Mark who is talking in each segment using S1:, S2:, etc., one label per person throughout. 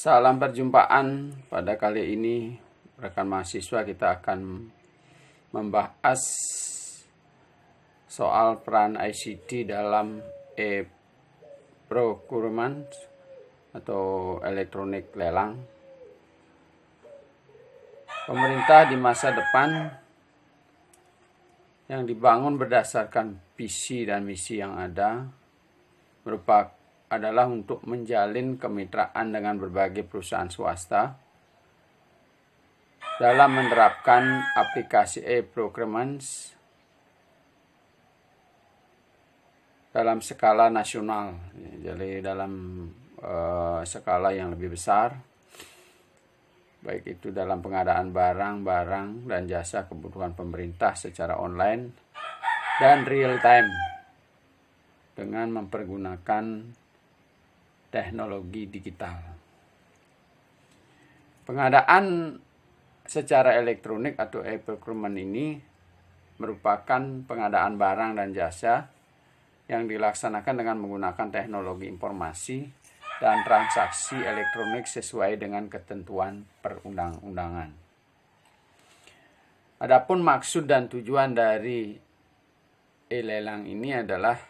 S1: Salam perjumpaan. Pada kali ini rekan mahasiswa kita akan membahas soal peran ICT dalam e-procurement atau elektronik lelang. Pemerintah di masa depan yang dibangun berdasarkan visi dan misi yang ada adalah untuk menjalin kemitraan dengan berbagai perusahaan swasta dalam menerapkan aplikasi e-procurement dalam skala nasional, jadi dalam skala yang lebih besar, baik itu dalam pengadaan barang dan jasa kebutuhan pemerintah secara online dan real time dengan mempergunakan teknologi digital. Pengadaan secara elektronik atau e-procurement ini merupakan pengadaan barang dan jasa yang dilaksanakan dengan menggunakan teknologi informasi dan transaksi elektronik sesuai dengan ketentuan perundang-undangan. Adapun maksud dan tujuan dari e-lelang ini adalah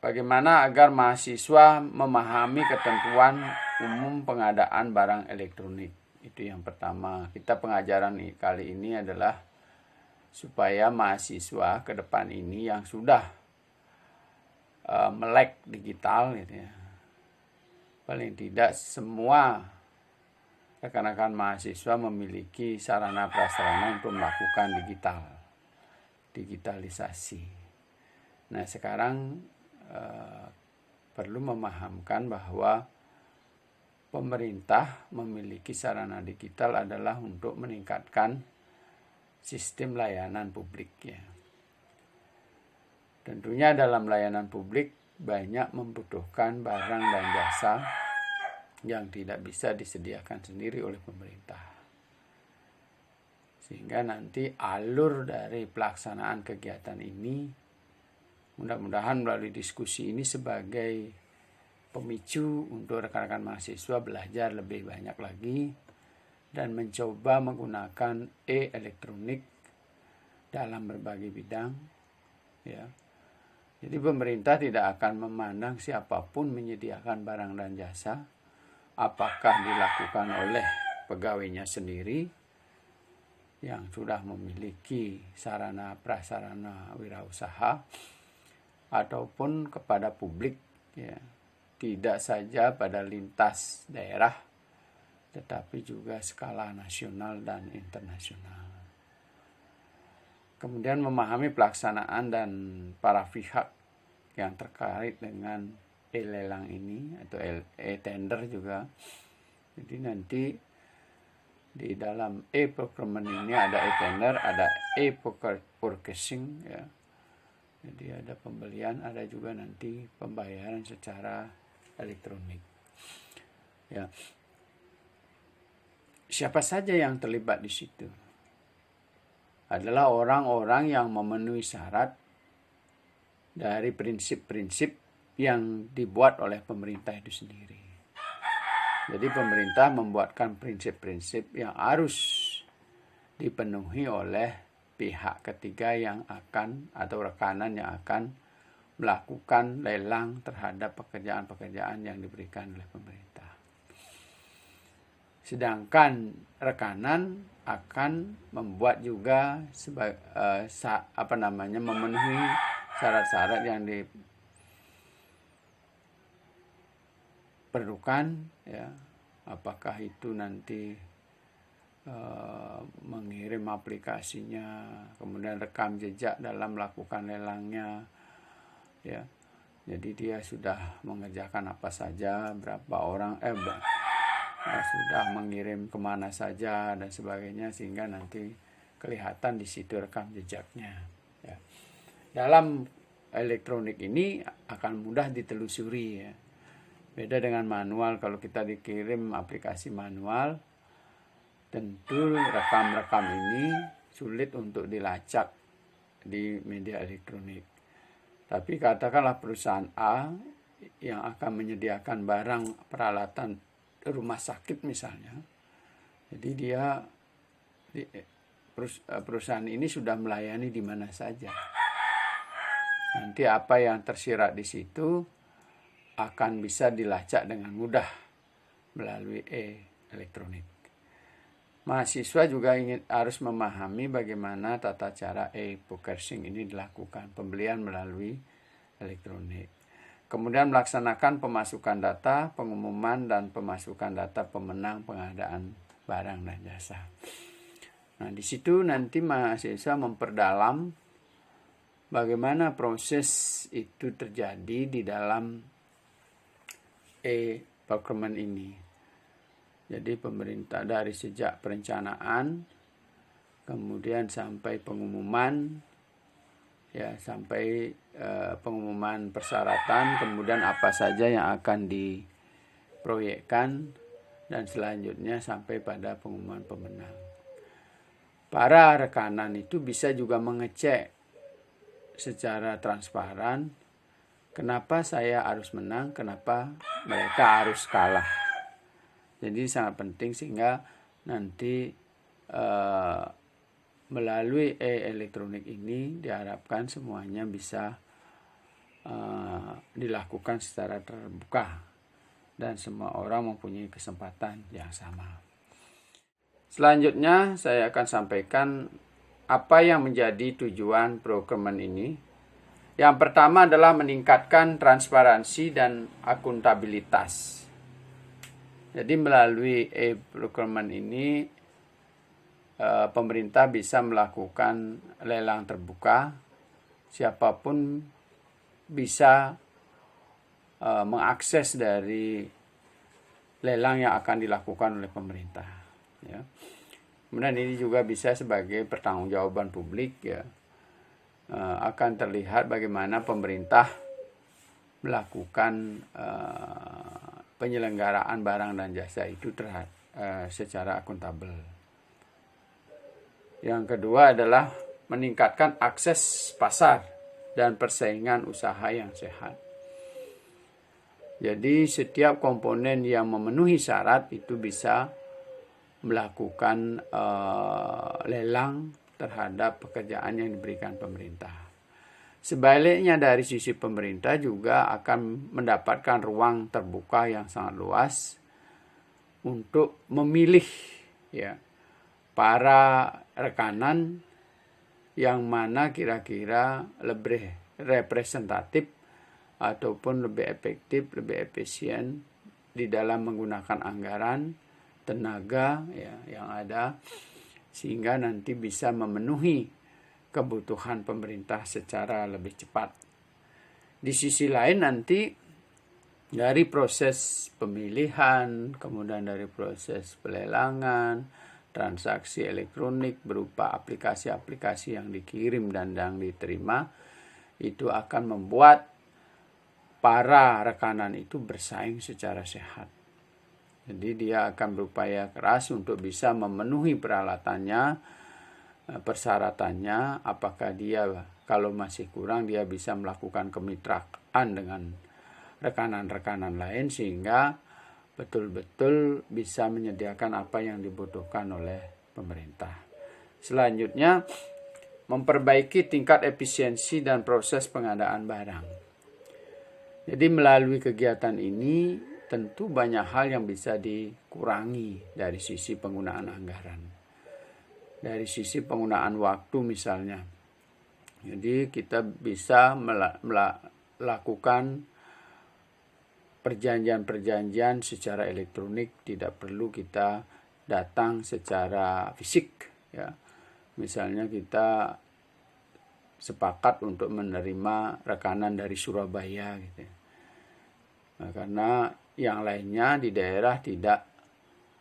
S1: bagaimana agar mahasiswa memahami ketentuan umum pengadaan barang elektronik. Itu yang pertama. Kita pengajaran kali ini adalah supaya mahasiswa ke depan ini yang sudah melek digital, gitu ya, paling tidak semua rekan-rekan mahasiswa memiliki sarana prasarana untuk melakukan digitalisasi. Nah, sekarang perlu memahamkan bahwa pemerintah memiliki sarana digital adalah untuk meningkatkan sistem layanan publik, ya. Tentunya dalam layanan publik banyak membutuhkan barang dan jasa yang tidak bisa disediakan sendiri oleh pemerintah. Sehingga nanti alur dari pelaksanaan kegiatan ini mudah-mudahan melalui diskusi ini sebagai pemicu untuk rekan-rekan mahasiswa belajar lebih banyak lagi dan mencoba menggunakan e-elektronik dalam berbagai bidang, ya. Jadi pemerintah tidak akan memandang siapapun menyediakan barang dan jasa, apakah dilakukan oleh pegawainya sendiri yang sudah memiliki sarana prasarana wirausaha ataupun kepada publik, ya. Tidak saja pada lintas daerah, tetapi juga skala nasional dan internasional. Kemudian memahami pelaksanaan dan para pihak yang terkait dengan e-lelang ini atau e-tender juga. Jadi nanti di dalam e-procurement ini ada e-tender, ada e-purchasing, ya. Jadi ada pembelian, ada juga nanti pembayaran secara elektronik. Ya. Siapa saja yang terlibat di situ? Adalah orang-orang yang memenuhi syarat dari prinsip-prinsip yang dibuat oleh pemerintah itu sendiri. Jadi pemerintah membuatkan prinsip-prinsip yang harus dipenuhi oleh pihak ketiga yang akan atau rekanan yang akan melakukan lelang terhadap pekerjaan-pekerjaan yang diberikan oleh pemerintah. Sedangkan rekanan akan membuat juga memenuhi syarat-syarat yang diperlukan, ya. Apakah itu nanti mengirim aplikasinya, kemudian rekam jejak dalam melakukan lelangnya, ya. Jadi dia sudah mengerjakan apa saja, berapa orang sudah mengirim kemana saja dan sebagainya, sehingga nanti kelihatan di situ rekam jejaknya, ya. Dalam elektronik ini akan mudah ditelusuri, ya. Beda dengan manual. Kalau kita dikirim aplikasi manual, tentu rekam-rekam ini sulit untuk dilacak di media elektronik. Tapi katakanlah perusahaan A yang akan menyediakan barang peralatan rumah sakit misalnya. Jadi perusahaan ini sudah melayani di mana saja. Nanti apa yang tersirat di situ akan bisa dilacak dengan mudah melalui elektronik. Mahasiswa juga harus memahami bagaimana tata cara e-procurement ini dilakukan, pembelian melalui elektronik. Kemudian melaksanakan pemasukan data, pengumuman dan pemasukan data pemenang pengadaan barang dan jasa. Nah, di situ nanti mahasiswa memperdalam bagaimana proses itu terjadi di dalam e-procurement ini. Jadi pemerintah dari sejak perencanaan, kemudian sampai pengumuman, ya sampai pengumuman persyaratan, kemudian apa saja yang akan diproyekkan, dan selanjutnya sampai pada pengumuman pemenang. Para rekanan itu bisa juga mengecek secara transparan kenapa saya harus menang, kenapa mereka harus kalah. Jadi sangat penting sehingga nanti melalui elektronik ini diharapkan semuanya bisa dilakukan secara terbuka dan semua orang mempunyai kesempatan yang sama. Selanjutnya saya akan sampaikan apa yang menjadi tujuan procurement ini. Yang pertama adalah meningkatkan transparansi dan akuntabilitas. Jadi melalui e-procurement ini pemerintah bisa melakukan lelang terbuka. Siapapun bisa mengakses dari lelang yang akan dilakukan oleh pemerintah. Ya. Kemudian ini juga bisa sebagai pertanggungjawaban publik, ya, akan terlihat bagaimana pemerintah melakukan penyelenggaraan barang dan jasa itu secara akuntabel. Yang kedua adalah meningkatkan akses pasar dan persaingan usaha yang sehat. Jadi setiap komponen yang memenuhi syarat itu bisa melakukan lelang terhadap pekerjaan yang diberikan pemerintah. Sebaliknya dari sisi pemerintah juga akan mendapatkan ruang terbuka yang sangat luas untuk memilih, ya, para rekanan yang mana kira-kira lebih representatif ataupun lebih efektif, lebih efisien di dalam menggunakan anggaran, tenaga, ya, yang ada, sehingga nanti bisa memenuhi kebutuhan pemerintah secara lebih cepat. Di sisi lain nanti dari proses pemilihan, kemudian dari proses pelelangan, transaksi elektronik berupa aplikasi-aplikasi yang dikirim dan yang diterima, itu akan membuat para rekanan itu bersaing secara sehat. Jadi dia akan berupaya keras untuk bisa memenuhi peralatannya, persyaratannya. Apakah dia kalau masih kurang dia bisa melakukan kemitraan dengan rekanan-rekanan lain sehingga betul-betul bisa menyediakan apa yang dibutuhkan oleh pemerintah. Selanjutnya, memperbaiki tingkat efisiensi dan proses pengadaan barang. Jadi melalui kegiatan ini tentu banyak hal yang bisa dikurangi dari sisi penggunaan anggaran. Dari sisi penggunaan waktu misalnya. Jadi kita bisa melakukan perjanjian-perjanjian secara elektronik, tidak perlu kita datang secara fisik, ya. Misalnya kita sepakat untuk menerima rekanan dari Surabaya gitu. Nah, karena yang lainnya di daerah tidak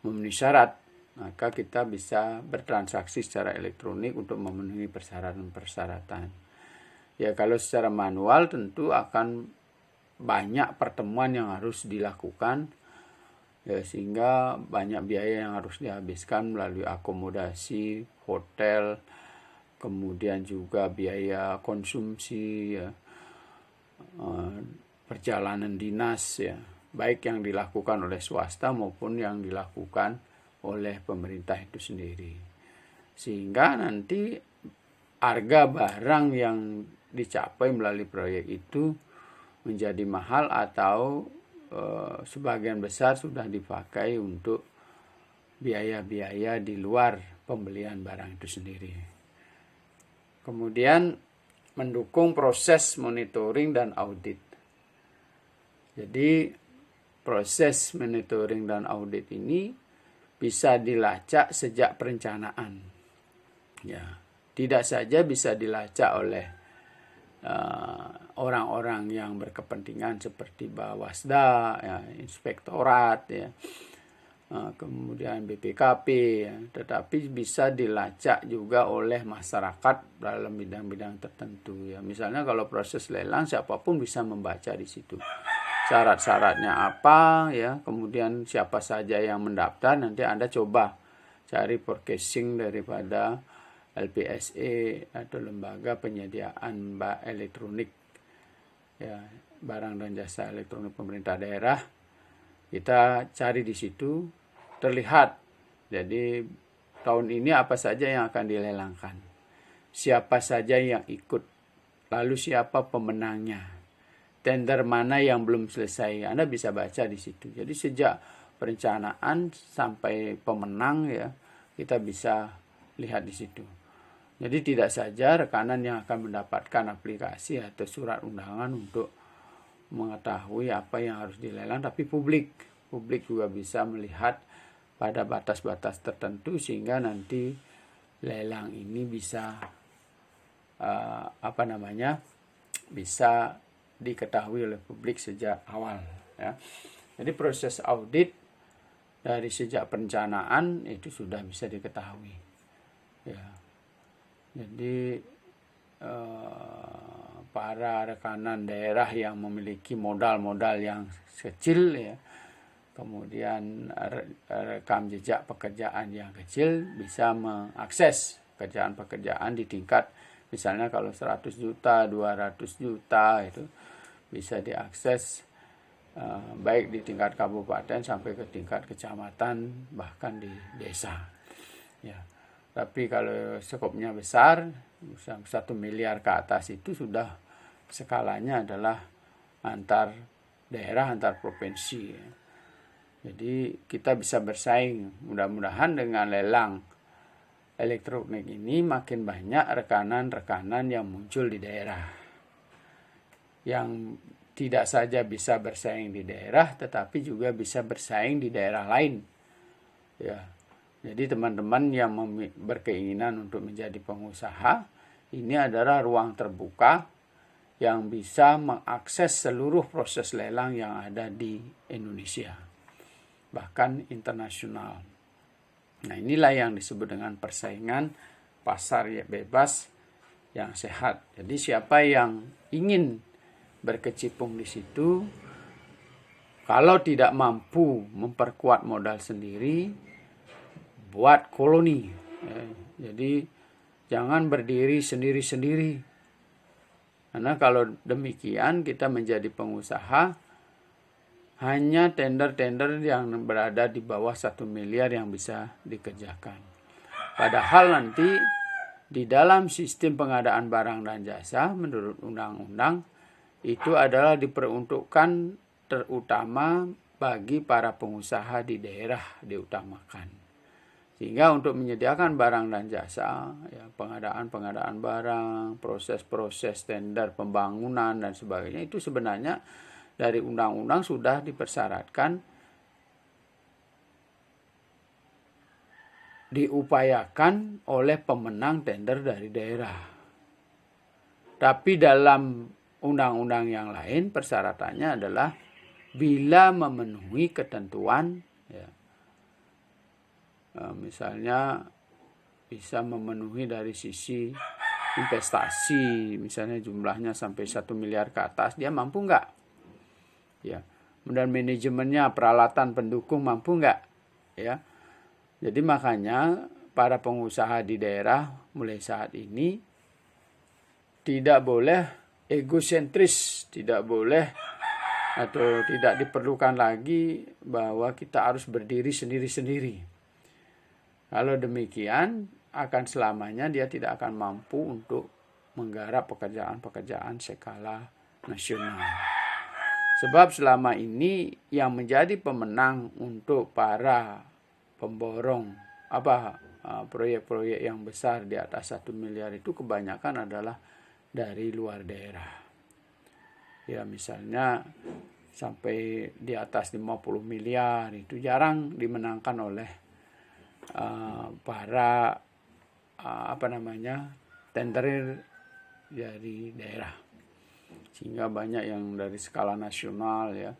S1: memenuhi syarat, maka kita bisa bertransaksi secara elektronik untuk memenuhi persyaratan-persyaratan. Ya, kalau secara manual tentu akan banyak pertemuan yang harus dilakukan, ya, sehingga banyak biaya yang harus dihabiskan melalui akomodasi, hotel, kemudian juga biaya konsumsi, ya, perjalanan dinas ya, baik yang dilakukan oleh swasta maupun yang dilakukan oleh pemerintah itu sendiri. Sehingga nanti harga barang yang dicapai melalui proyek itu menjadi mahal atau sebagian besar sudah dipakai untuk biaya-biaya di luar pembelian barang itu sendiri. Kemudian mendukung proses monitoring dan audit. Jadi proses monitoring dan audit ini bisa dilacak sejak perencanaan. Ya, tidak saja bisa dilacak oleh orang-orang yang berkepentingan seperti Bawasda, ya, Inspektorat, ya, kemudian BPKP, ya, tetapi bisa dilacak juga oleh masyarakat dalam bidang-bidang tertentu. Ya, misalnya kalau proses lelang, siapapun bisa membaca di situ. Syarat-syaratnya apa, ya, kemudian siapa saja yang mendaftar. Nanti Anda coba cari forecasting daripada LPSE atau lembaga penyediaan elektronik, ya, barang dan jasa elektronik pemerintah daerah. Kita cari di situ, terlihat. Jadi tahun ini apa saja yang akan dilelangkan, siapa saja yang ikut, lalu siapa pemenangnya, tender mana yang belum selesai. Anda bisa baca di situ. Jadi sejak perencanaan sampai pemenang, ya, kita bisa lihat di situ. Jadi tidak saja rekanan yang akan mendapatkan aplikasi atau surat undangan untuk mengetahui apa yang harus dilelang, tapi publik juga bisa melihat pada batas-batas tertentu sehingga nanti lelang ini bisa bisa diketahui oleh publik sejak awal, ya. Jadi proses audit dari sejak perencanaan itu sudah bisa diketahui, ya. Jadi para rekanan daerah yang memiliki modal-modal yang kecil, ya, kemudian rekam jejak pekerjaan yang kecil, bisa mengakses pekerjaan-pekerjaan di tingkat, misalnya kalau 100 juta, 200 juta itu bisa diakses baik di tingkat kabupaten sampai ke tingkat kecamatan, bahkan di desa, ya. Tapi kalau skopnya besar, 1 miliar ke atas, itu sudah skalanya adalah antar daerah, antar provinsi, ya. Jadi kita bisa bersaing. Mudah-mudahan dengan lelang elektronik ini makin banyak rekanan-rekanan yang muncul di daerah, yang tidak saja bisa bersaing di daerah, tetapi juga bisa bersaing di daerah lain, ya. Jadi teman-teman yang berkeinginan untuk menjadi pengusaha, ini adalah ruang terbuka yang bisa mengakses seluruh proses lelang yang ada di Indonesia, bahkan internasional. Nah, inilah yang disebut dengan persaingan pasar bebas yang sehat. Jadi siapa yang ingin berkecimpung di situ, kalau tidak mampu memperkuat modal sendiri, buat koloni, ya. Jadi jangan berdiri sendiri-sendiri, karena kalau demikian kita menjadi pengusaha hanya tender-tender yang berada di bawah 1 miliar yang bisa dikerjakan. Padahal nanti di dalam sistem pengadaan barang dan jasa menurut undang-undang itu adalah diperuntukkan terutama bagi para pengusaha di daerah, diutamakan. Sehingga untuk menyediakan barang dan jasa, ya, pengadaan barang, proses-proses tender pembangunan dan sebagainya, itu sebenarnya dari undang-undang sudah dipersyaratkan diupayakan oleh pemenang tender dari daerah. Tapi dalam undang-undang yang lain persyaratannya adalah bila memenuhi ketentuan, ya, misalnya bisa memenuhi dari sisi investasi, misalnya jumlahnya sampai 1 miliar ke atas, dia mampu nggak? Ya, dan manajemennya, peralatan pendukung mampu nggak? Ya, jadi makanya para pengusaha di daerah mulai saat ini tidak boleh egosentris, tidak boleh atau tidak diperlukan lagi bahwa kita harus berdiri sendiri-sendiri. Kalau demikian, akan selamanya dia tidak akan mampu untuk menggarap pekerjaan-pekerjaan skala nasional. Sebab selama ini yang menjadi pemenang untuk para pemborong proyek-proyek yang besar di atas 1 miliar itu kebanyakan adalah dari luar daerah. Ya, misalnya sampai di atas 50 miliar itu jarang dimenangkan oleh para tenderer dari daerah, sehingga banyak yang dari skala nasional ya,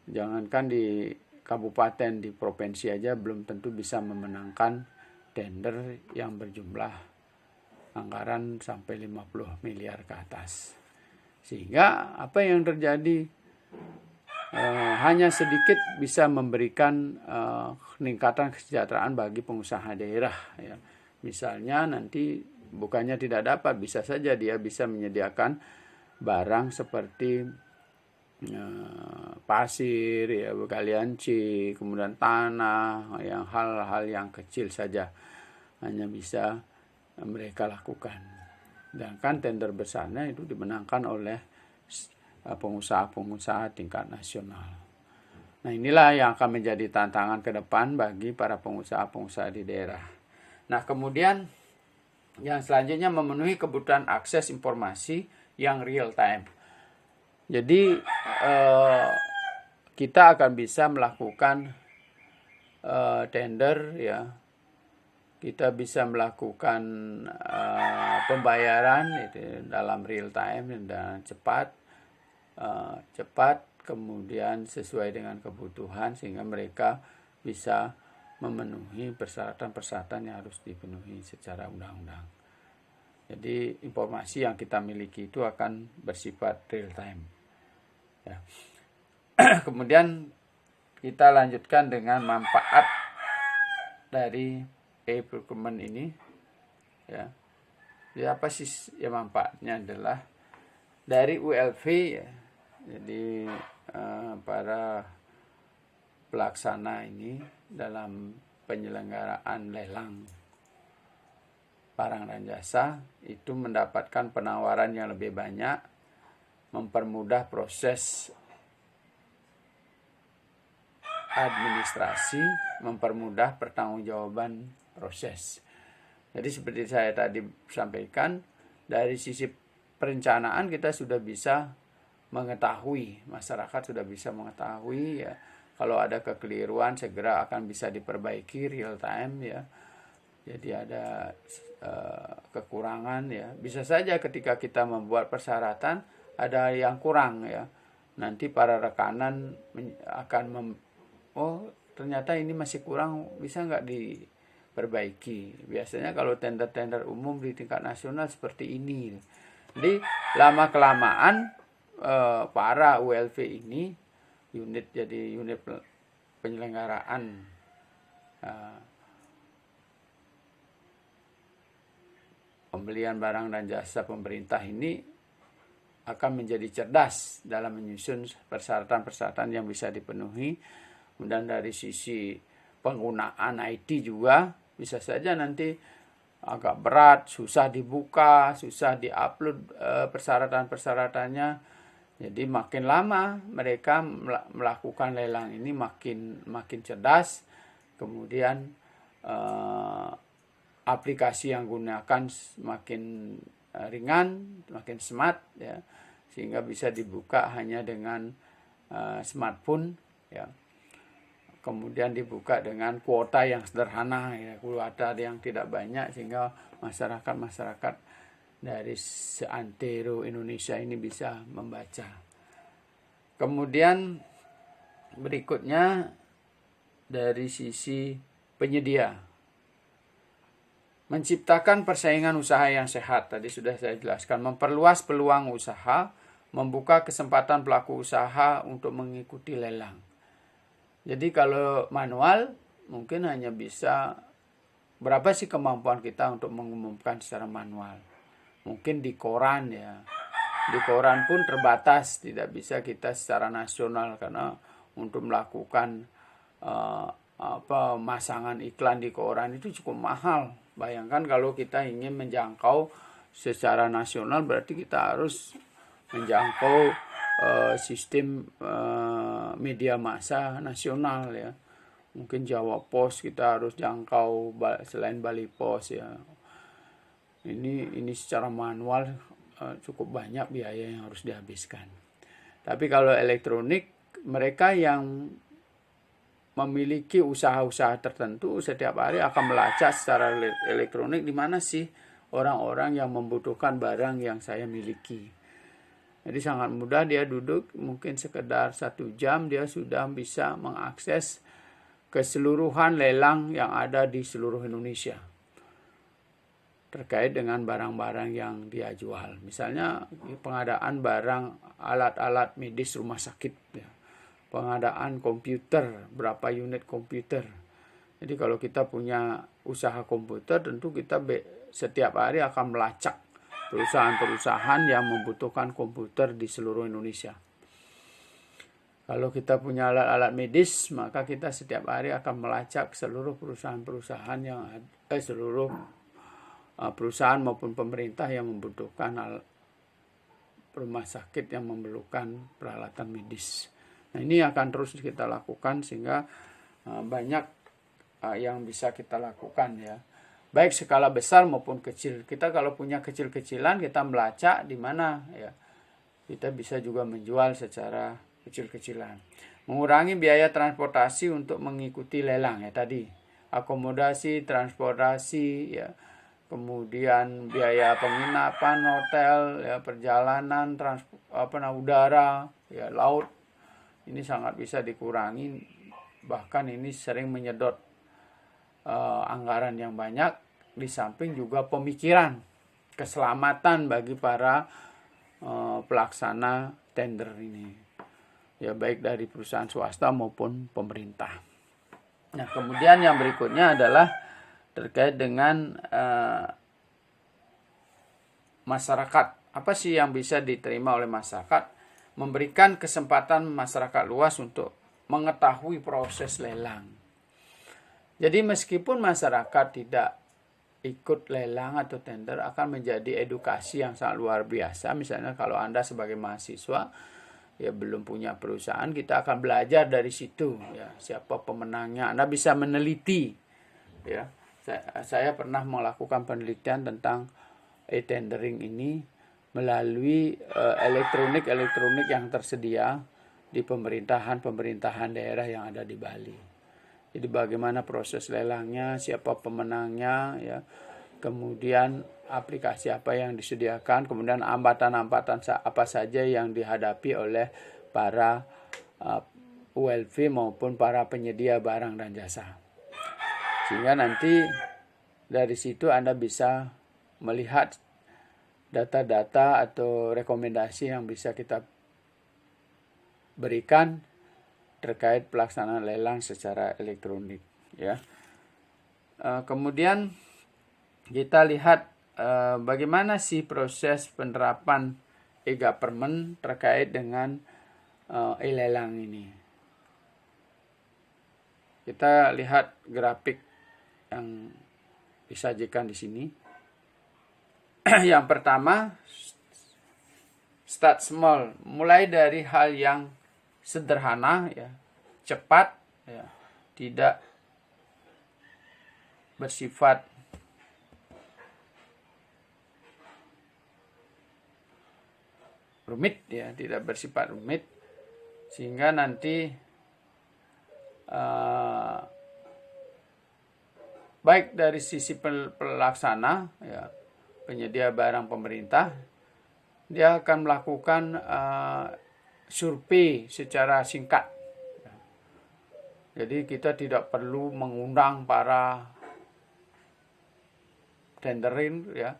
S1: jangankan di kabupaten, di provinsi aja belum tentu bisa memenangkan tender yang berjumlah anggaran sampai 50 miliar ke atas. Sehingga apa yang terjadi, hanya sedikit bisa memberikan peningkatan kesejahteraan bagi pengusaha daerah ya. Misalnya nanti bukannya tidak dapat, bisa saja dia bisa menyediakan barang seperti pasir ya, galianci, kemudian tanah, yang hal-hal yang kecil saja hanya bisa mereka lakukan. Sedangkan tender besarnya itu dimenangkan oleh pengusaha-pengusaha tingkat nasional. Nah, inilah yang akan menjadi tantangan ke depan bagi para pengusaha-pengusaha di daerah. Nah, kemudian yang selanjutnya memenuhi kebutuhan akses informasi yang real time. Jadi kita akan bisa melakukan tender ya. Kita bisa melakukan pembayaran itu dalam real time dan cepat, kemudian sesuai dengan kebutuhan, sehingga mereka bisa memenuhi persyaratan-persyaratan yang harus dipenuhi secara undang-undang. Jadi informasi yang kita miliki itu akan bersifat real time. Ya. Kemudian kita lanjutkan dengan manfaat dari e-procurement ini. Ya. Jadi apa sih ya manfaatnya? Adalah dari ULV ya. Jadi para pelaksana ini dalam penyelenggaraan lelang barang dan jasa itu mendapatkan penawaran yang lebih banyak, mempermudah proses administrasi, mempermudah pertanggungjawaban proses. Jadi seperti saya tadi sampaikan, dari sisi perencanaan kita sudah bisa mengetahui, masyarakat sudah bisa mengetahui ya, kalau ada kekeliruan segera akan bisa diperbaiki real time ya. Jadi ada kekurangan ya. Bisa saja ketika kita membuat persyaratan ada yang kurang ya. Nanti para rekanan akan ternyata ini masih kurang, bisa nggak diperbaiki. Biasanya kalau tender-tender umum di tingkat nasional seperti ini. Jadi lama kelamaan para ULV ini unit penyelenggaraan pembelian barang dan jasa pemerintah ini akan menjadi cerdas dalam menyusun persyaratan-persyaratan yang bisa dipenuhi. Kemudian dari sisi penggunaan IT juga bisa saja nanti agak berat, susah dibuka, susah diupload persyaratan-persyaratannya. Jadi makin lama mereka melakukan lelang ini makin cerdas. Kemudian aplikasi yang gunakan semakin ringan, makin smart ya, sehingga bisa dibuka hanya dengan smartphone ya. Kemudian dibuka dengan kuota yang sederhana ya, kuota yang tidak banyak, sehingga masyarakat dari seantero Indonesia ini bisa membaca. Kemudian berikutnya dari sisi penyedia, menciptakan persaingan usaha yang sehat. Tadi sudah saya jelaskan, memperluas peluang usaha, membuka kesempatan pelaku usaha untuk mengikuti lelang. Jadi kalau manual mungkin hanya bisa, berapa sih kemampuan kita untuk mengumumkan secara manual? Mungkin di koran ya, Di koran pun terbatas, tidak bisa kita secara nasional karena untuk melakukan pemasangan iklan di koran itu cukup mahal. Bayangkan kalau kita ingin menjangkau secara nasional, berarti kita harus menjangkau sistem media massa nasional ya. Mungkin Jawa Pos kita harus jangkau selain Bali Pos ya. Ini secara manual cukup banyak biaya yang harus dihabiskan. Tapi kalau elektronik, mereka yang memiliki usaha-usaha tertentu setiap hari akan melacak secara elektronik di mana sih orang-orang yang membutuhkan barang yang saya miliki. Jadi sangat mudah, dia duduk mungkin sekedar 1 jam dia sudah bisa mengakses keseluruhan lelang yang ada di seluruh Indonesia terkait dengan barang-barang yang dia jual. Misalnya pengadaan barang alat-alat medis rumah sakit, ya. Pengadaan komputer, berapa unit komputer. Jadi kalau kita punya usaha komputer, tentu kita setiap hari akan melacak perusahaan-perusahaan yang membutuhkan komputer di seluruh Indonesia. Kalau kita punya alat-alat medis, maka kita setiap hari akan melacak seluruh perusahaan-perusahaan yang ada, seluruh perusahaan maupun pemerintah yang membutuhkan rumah sakit yang memerlukan peralatan medis. Nah, ini akan terus kita lakukan sehingga banyak yang bisa kita lakukan ya. Baik skala besar maupun kecil. Kita kalau punya kecil-kecilan, kita melacak di mana ya. Kita bisa juga menjual secara kecil-kecilan. Mengurangi biaya transportasi untuk mengikuti lelang ya tadi. Akomodasi, transportasi ya. Kemudian biaya penginapan, hotel, ya, perjalanan, udara, ya, laut. Ini sangat bisa dikurangi. Bahkan ini sering menyedot anggaran yang banyak, di samping juga pemikiran keselamatan bagi para pelaksana tender ini, ya baik dari perusahaan swasta maupun pemerintah. Nah, kemudian yang berikutnya adalah terkait dengan masyarakat. Apa sih yang bisa diterima oleh masyarakat? Memberikan kesempatan masyarakat luas untuk mengetahui proses lelang. Jadi meskipun masyarakat tidak ikut lelang atau tender, akan menjadi edukasi yang sangat luar biasa. Misalnya kalau Anda sebagai mahasiswa ya belum punya perusahaan, kita akan belajar dari situ ya, siapa pemenangnya. Anda bisa meneliti ya. Saya pernah melakukan penelitian tentang e-tendering ini melalui elektronik yang tersedia di pemerintahan daerah yang ada di Bali. Jadi bagaimana proses lelangnya, siapa pemenangnya, ya, kemudian aplikasi apa yang disediakan, kemudian hambatan-hambatan apa saja yang dihadapi oleh para ULV maupun para penyedia barang dan jasa. Sehingga nanti dari situ Anda bisa melihat data-data atau rekomendasi yang bisa kita berikan terkait pelaksanaan lelang secara elektronik ya. Kemudian kita lihat bagaimana sih proses penerapan e-government terkait dengan e-lelang ini. Kita lihat grafik yang disajikan di sini. Yang pertama, start small, mulai dari hal yang sederhana ya, cepat ya, tidak bersifat rumit ya, tidak bersifat rumit sehingga nanti baik dari sisi pelaksana ya, penyedia barang pemerintah, dia akan melakukan survei secara singkat. Jadi kita tidak perlu mengundang para tenderin ya.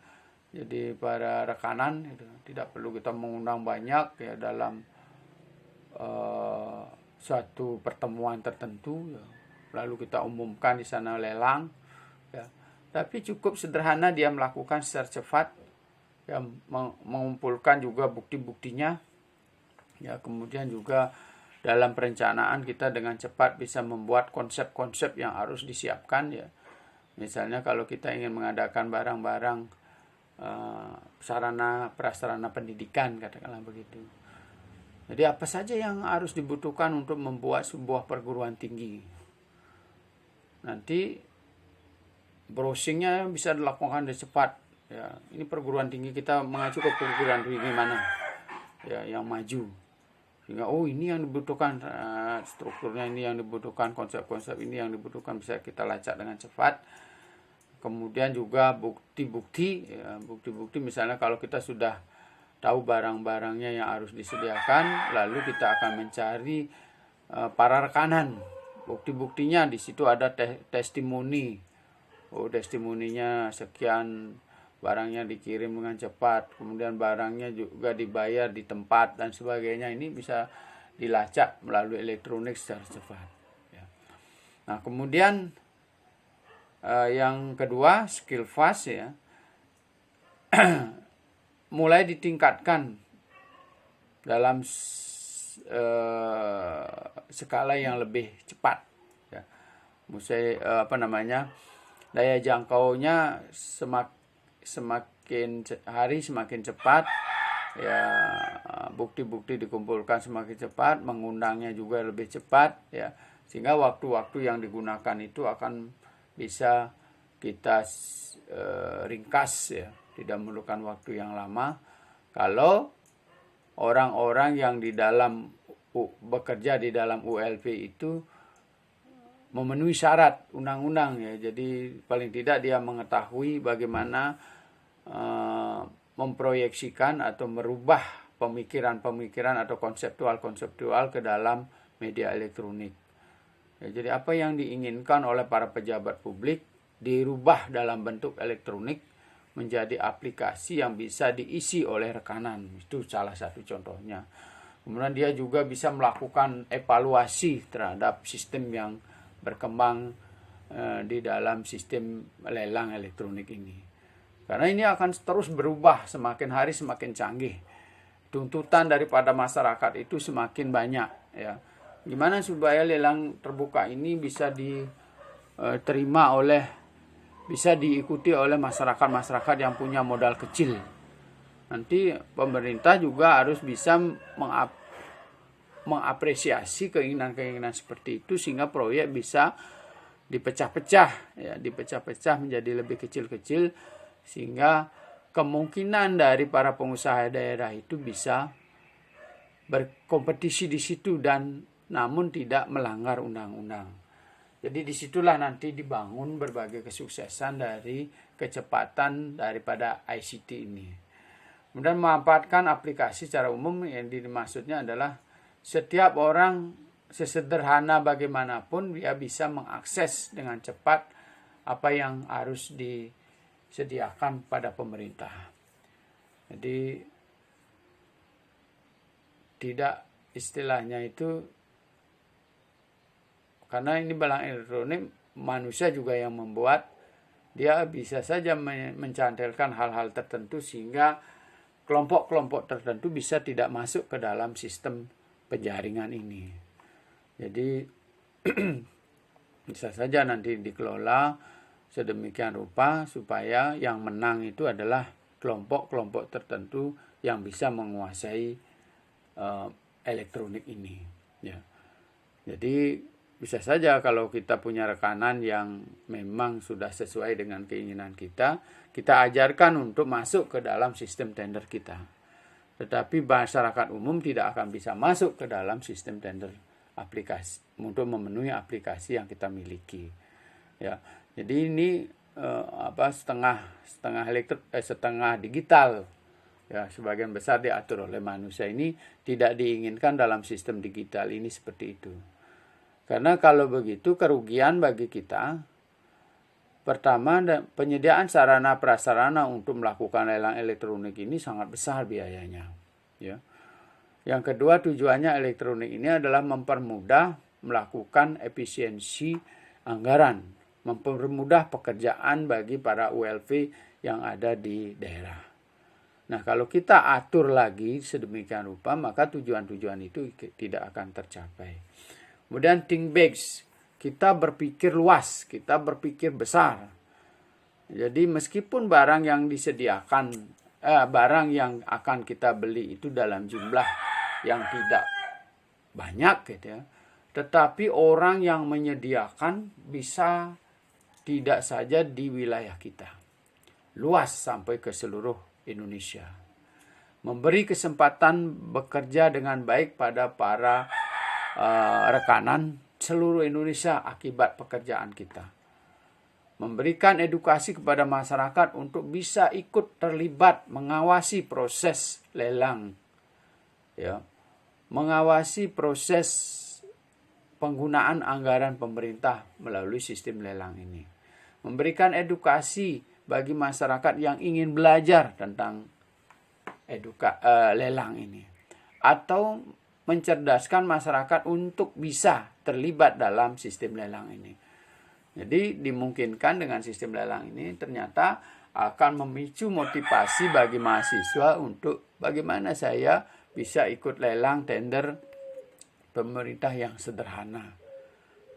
S1: Jadi para rekanan itu tidak perlu kita mengundang banyak ya dalam suatu pertemuan tertentu ya. Lalu kita umumkan di sana lelang ya. Tapi cukup sederhana dia melakukan secara cepat ya, mengumpulkan juga bukti-buktinya, ya, kemudian juga dalam perencanaan kita dengan cepat bisa membuat konsep-konsep yang harus disiapkan, ya. Misalnya kalau kita ingin mengadakan barang-barang sarana prasarana pendidikan, katakanlah begitu. Jadi apa saja yang harus dibutuhkan untuk membuat sebuah perguruan tinggi. Nanti browsingnya bisa dilakukan dengan cepat. Ya, ini perguruan tinggi kita mengacu ke perguruan tinggi mana, ya, yang maju. Sehingga ini yang dibutuhkan, strukturnya ini yang dibutuhkan, konsep-konsep ini yang dibutuhkan, bisa kita lacak dengan cepat. Kemudian juga bukti-bukti, ya, bukti-bukti misalnya kalau kita sudah tahu barang-barangnya yang harus disediakan, lalu kita akan mencari para rekanan. Bukti-buktinya di situ ada testimoni. Testimoninya sekian, barangnya dikirim dengan cepat, kemudian barangnya juga dibayar di tempat dan sebagainya. Ini bisa dilacak melalui elektronik secara cepat, ya. Nah, kemudian yang kedua, skill fast, ya, mulai ditingkatkan dalam skala yang lebih cepat, ya. Daya jangkaunya semakin hari semakin cepat, ya, bukti-bukti dikumpulkan semakin cepat, mengundangnya juga lebih cepat, ya, sehingga waktu-waktu yang digunakan itu akan bisa kita ringkas, ya, tidak memerlukan waktu yang lama. Kalau orang-orang yang di dalam bekerja di dalam ULP itu memenuhi syarat undang-undang, ya. Jadi paling tidak dia mengetahui bagaimana memproyeksikan atau merubah pemikiran-pemikiran atau konseptual-konseptual ke dalam media elektronik. Ya, jadi apa yang diinginkan oleh para pejabat publik dirubah dalam bentuk elektronik menjadi aplikasi yang bisa diisi oleh rekanan. Itu salah satu contohnya. Kemudian dia juga bisa melakukan evaluasi terhadap sistem yang berkembang di dalam sistem lelang elektronik ini. Karena ini akan terus berubah, semakin hari semakin canggih. Tuntutan daripada masyarakat itu semakin banyak, ya. Gimana supaya lelang terbuka ini bisa diterima bisa diikuti oleh masyarakat-masyarakat yang punya modal kecil. Nanti pemerintah juga harus bisa mengapresiasi keinginan-keinginan seperti itu sehingga proyek bisa dipecah-pecah, ya, dipecah-pecah menjadi lebih kecil-kecil sehingga kemungkinan dari para pengusaha daerah itu bisa berkompetisi di situ dan namun tidak melanggar undang-undang. Jadi disitulah nanti dibangun berbagai kesuksesan dari kecepatan daripada ICT ini. Kemudian memanfaatkan aplikasi secara umum, yang dimaksudnya adalah setiap orang sesederhana bagaimanapun dia bisa mengakses dengan cepat apa yang harus disediakan pada pemerintah. Jadi tidak istilahnya itu, karena ini barang elektronik manusia juga yang membuat, dia bisa saja mencantelkan hal-hal tertentu sehingga kelompok-kelompok tertentu bisa tidak masuk ke dalam sistem penjaringan ini. Jadi bisa saja nanti dikelola sedemikian rupa supaya yang menang itu adalah kelompok-kelompok tertentu yang bisa menguasai elektronik ini, ya. Jadi bisa saja kalau kita punya rekanan yang memang sudah sesuai dengan keinginan kita ajarkan untuk masuk ke dalam sistem tender kita. Tetapi masyarakat umum tidak akan bisa masuk ke dalam sistem tender aplikasi untuk memenuhi aplikasi yang kita miliki, ya. Jadi ini setengah digital, ya, sebagian besar diatur oleh manusia. Ini tidak diinginkan dalam sistem digital ini seperti itu. Karena kalau begitu kerugian bagi kita, pertama penyediaan sarana prasarana untuk melakukan lelang elektronik ini sangat besar biayanya, ya. Yang kedua, tujuannya elektronik ini adalah mempermudah melakukan efisiensi anggaran, mempermudah pekerjaan bagi para ULV yang ada di daerah. Nah, kalau kita atur lagi sedemikian rupa, maka tujuan-tujuan itu tidak akan tercapai. Kemudian think big, kita berpikir luas, kita berpikir besar. Jadi meskipun barang yang disediakan, barang yang akan kita beli itu dalam jumlah yang tidak banyak gitu ya, tetapi orang yang menyediakan bisa tidak saja di wilayah kita, luas sampai ke seluruh Indonesia. Memberi kesempatan bekerja dengan baik pada para rekanan seluruh Indonesia akibat pekerjaan kita. Memberikan edukasi kepada masyarakat untuk bisa ikut terlibat mengawasi proses lelang, ya, mengawasi proses penggunaan anggaran pemerintah melalui sistem lelang ini. Memberikan edukasi bagi masyarakat yang ingin belajar tentang lelang ini, atau mencerdaskan masyarakat untuk bisa terlibat dalam sistem lelang ini. Jadi dimungkinkan dengan sistem lelang ini ternyata akan memicu motivasi bagi mahasiswa untuk bagaimana saya bisa ikut lelang tender pemerintah yang sederhana.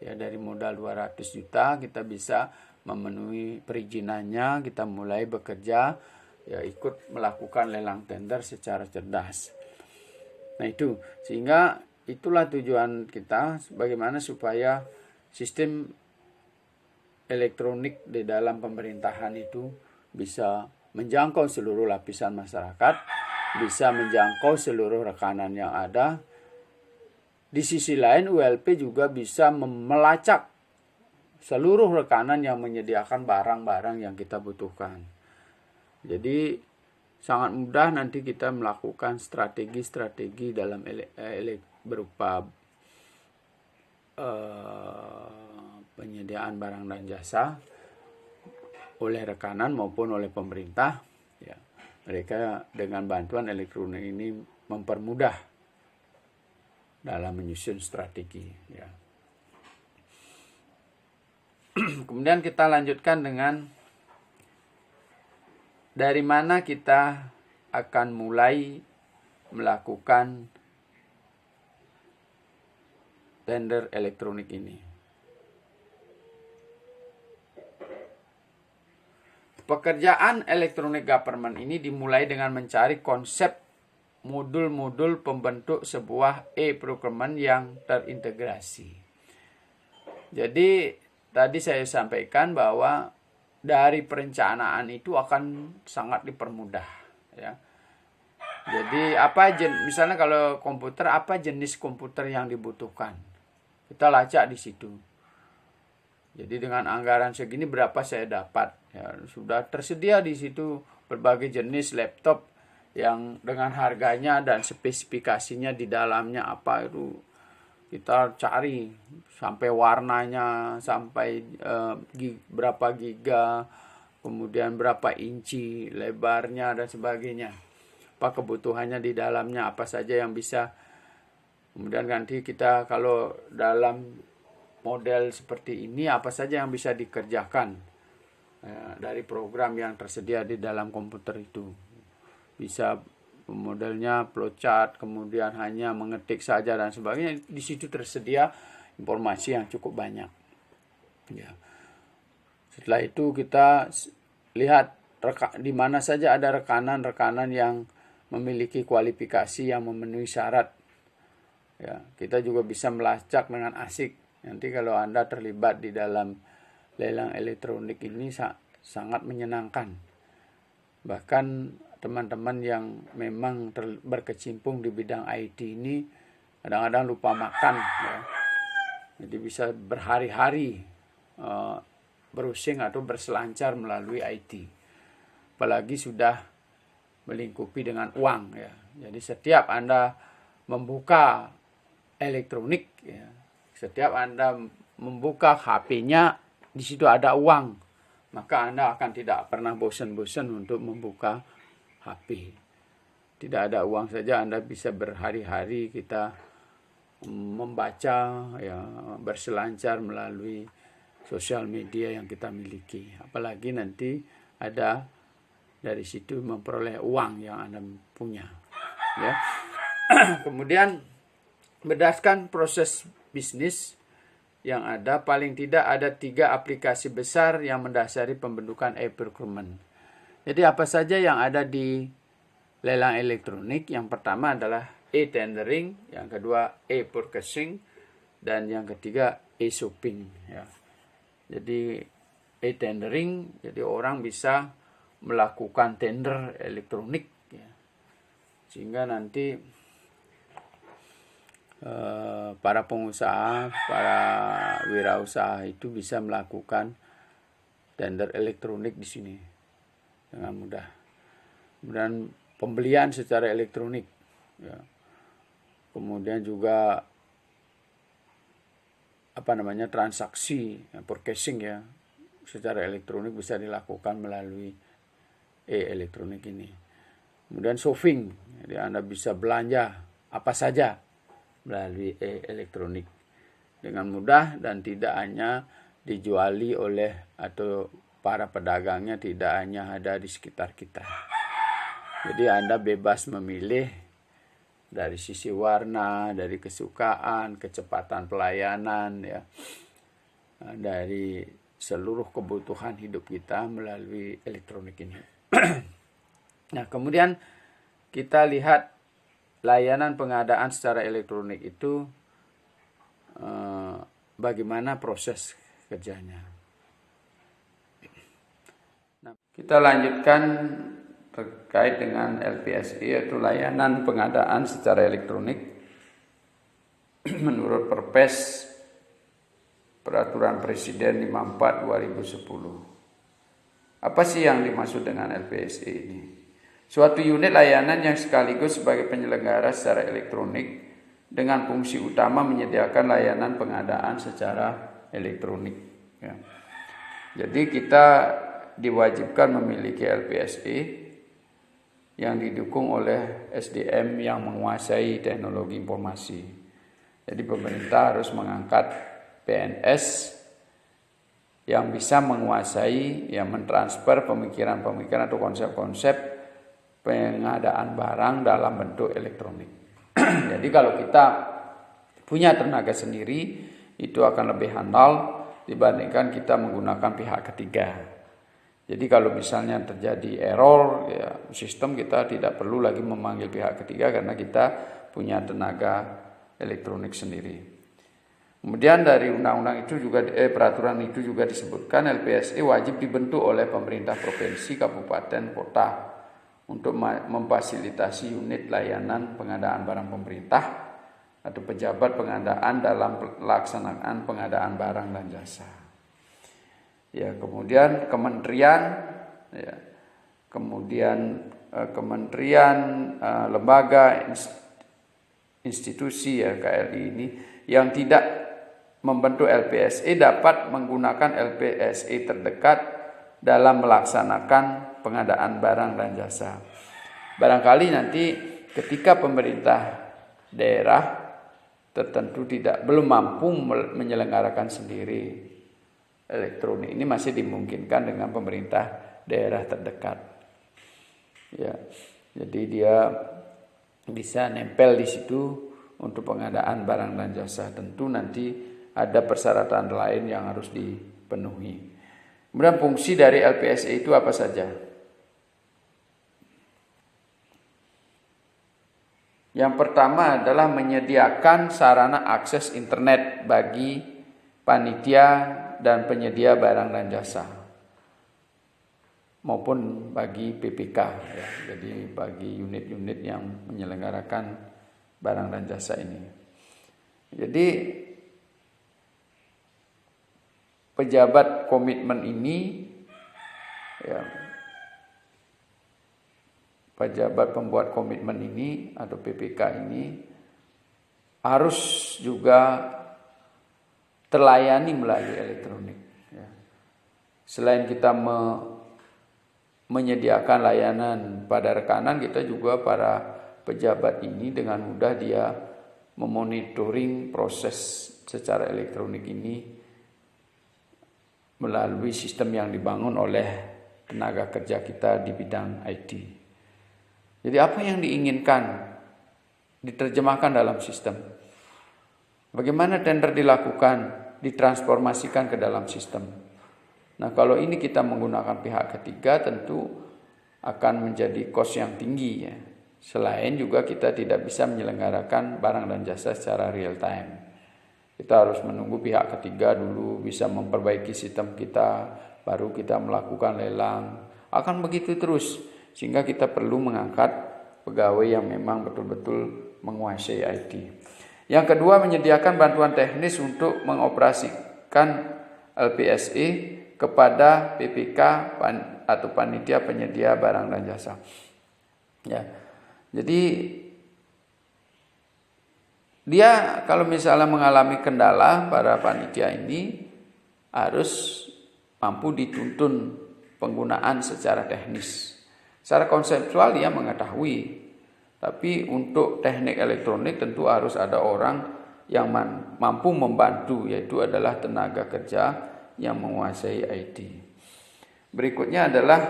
S1: Ya, dari modal 200 juta kita bisa memenuhi perizinannya, kita mulai bekerja, ya ikut melakukan lelang tender secara cerdas. Nah itu, sehingga itulah tujuan kita, bagaimana supaya sistem elektronik di dalam pemerintahan itu bisa menjangkau seluruh lapisan masyarakat, bisa menjangkau seluruh rekanan yang ada. Di sisi lain ULP juga bisa melacak seluruh rekanan yang menyediakan barang-barang yang kita butuhkan. Jadi sangat mudah nanti kita melakukan strategi-strategi dalam berupa penyediaan barang dan jasa oleh rekanan maupun oleh pemerintah. Ya, mereka dengan bantuan elektronik ini mempermudah dalam menyusun strategi. Ya. Kemudian kita lanjutkan dengan dari mana kita akan mulai melakukan tender elektronik ini. Pekerjaan elektronik government ini dimulai dengan mencari konsep modul-modul pembentuk sebuah e-procurement yang terintegrasi. Jadi tadi saya sampaikan bahwa dari perencanaan itu akan sangat dipermudah, ya. Jadi misalnya kalau komputer, apa jenis komputer yang dibutuhkan, kita lacak di situ. Jadi dengan anggaran segini berapa saya dapat, ya, sudah tersedia di situ berbagai jenis laptop yang dengan harganya dan spesifikasinya di dalamnya apa itu kita cari sampai warnanya, sampai berapa giga, kemudian berapa inci lebarnya dan sebagainya. Apa kebutuhannya di dalamnya, apa saja yang bisa. Kemudian nanti kita kalau dalam model seperti ini apa saja yang bisa dikerjakan dari program yang tersedia di dalam komputer itu. Bisa modelnya flowchart, kemudian hanya mengetik saja dan sebagainya. Di situ tersedia informasi yang cukup banyak. Ya. Setelah itu kita lihat di mana saja ada rekanan-rekanan yang memiliki kualifikasi yang memenuhi syarat. Ya, kita juga bisa melacak dengan asik. Nanti kalau Anda terlibat di dalam lelang elektronik ini sangat menyenangkan. Bahkan teman-teman yang memang berkecimpung di bidang IT ini kadang-kadang lupa makan, ya. Jadi bisa berhari-hari browsing atau berselancar melalui IT. Apalagi sudah melingkupi dengan uang, ya. Jadi setiap Anda membuka elektronik, ya, setiap Anda membuka HP-nya, di situ ada uang, maka Anda akan tidak pernah bosan-bosan untuk membuka HP. Tidak ada uang saja Anda bisa berhari-hari kita membaca, ya, berselancar melalui sosial media yang kita miliki. Apalagi nanti ada dari situ memperoleh uang yang Anda punya. Ya. Kemudian berdasarkan proses bisnis yang ada, paling tidak ada 3 aplikasi besar yang mendasari pembentukan e-procurement. Jadi apa saja yang ada di lelang elektronik? Yang pertama adalah e-tendering, yang kedua e-purchasing, dan yang ketiga e-shopping. Ya. Jadi e-tendering, jadi orang bisa melakukan tender elektronik, ya. Sehingga nanti para pengusaha, para wirausaha itu bisa melakukan tender elektronik di sini dengan mudah. Kemudian pembelian secara elektronik, ya. Kemudian juga transaksi, purchasing, ya, secara elektronik bisa dilakukan melalui e-elektronik ini. Kemudian shopping, jadi Anda bisa belanja apa saja melalui e-elektronik dengan mudah dan tidak hanya dijuali oleh atau para pedagangnya tidak hanya ada di sekitar kita. Jadi Anda bebas memilih dari sisi warna, dari kesukaan, kecepatan pelayanan, ya, dari seluruh kebutuhan hidup kita melalui elektronik ini. Nah, kemudian kita lihat layanan pengadaan secara elektronik itu bagaimana proses kerjanya. Nah, kita lanjutkan terkait dengan LPSI, yaitu layanan pengadaan secara elektronik. Menurut Perpres Peraturan Presiden 54/2010. Apa sih yang dimaksud dengan LPSI ini? Suatu unit layanan yang sekaligus sebagai penyelenggara secara elektronik dengan fungsi utama menyediakan layanan pengadaan secara elektronik. Ya. Jadi kita diwajibkan memiliki LPSI yang didukung oleh SDM yang menguasai teknologi informasi. Jadi pemerintah harus mengangkat PNS yang bisa menguasai, yang mentransfer pemikiran-pemikiran atau konsep-konsep pengadaan barang dalam bentuk elektronik. Jadi kalau kita punya tenaga sendiri, itu akan lebih handal dibandingkan kita menggunakan pihak ketiga. Jadi kalau misalnya terjadi error, ya, sistem, kita tidak perlu lagi memanggil pihak ketiga karena kita punya tenaga elektronik sendiri. Kemudian dari undang-undang itu juga peraturan itu juga disebutkan LPSI wajib dibentuk oleh pemerintah provinsi, kabupaten, kota untuk memfasilitasi unit layanan pengadaan barang pemerintah atau pejabat pengadaan dalam pelaksanaan pengadaan barang dan jasa. Ya, kemudian kementerian, ya, kemudian kementerian, lembaga, institusi, ya, KLI ini yang tidak membentuk LPSI dapat menggunakan LPSI terdekat dalam melaksanakan pengadaan barang dan jasa. Barangkali nanti ketika pemerintah daerah tertentu belum mampu menyelenggarakan sendiri elektronik, ini masih dimungkinkan dengan pemerintah daerah terdekat. Ya, jadi dia bisa nempel di situ untuk pengadaan barang dan jasa. Tentu nanti ada persyaratan lain yang harus dipenuhi. Kemudian fungsi dari LPSI itu apa saja? Yang pertama adalah menyediakan sarana akses internet bagi panitia dan penyedia barang dan jasa, maupun bagi PPK, ya, jadi bagi unit-unit yang menyelenggarakan barang dan jasa ini. Jadi pejabat komitmen ini, ya, pejabat pembuat komitmen ini atau PPK ini harus juga terlayani melalui elektronik. Ya. Selain kita menyediakan layanan pada rekanan, kita juga para pejabat ini dengan mudah dia memonitoring proses secara elektronik ini melalui sistem yang dibangun oleh tenaga kerja kita di bidang IT. Jadi apa yang diinginkan diterjemahkan dalam sistem. Bagaimana tender dilakukan, ditransformasikan ke dalam sistem. Nah, kalau ini kita menggunakan pihak ketiga tentu akan menjadi cost yang tinggi ya. Selain juga kita tidak bisa menyelenggarakan barang dan jasa secara real time. Kita harus menunggu pihak ketiga dulu bisa memperbaiki sistem kita, baru kita melakukan lelang. Akan begitu terus, sehingga kita perlu mengangkat pegawai yang memang betul-betul menguasai IT. Yang kedua, menyediakan bantuan teknis untuk mengoperasikan LPSE kepada PPK atau panitia penyedia barang dan jasa. Ya. Jadi dia kalau misalnya mengalami kendala, para panitia ini harus mampu dituntun penggunaan secara teknis. Secara konseptual dia mengetahui, tapi untuk teknik elektronik tentu harus ada orang yang mampu membantu, yaitu adalah tenaga kerja yang menguasai IT. Berikutnya adalah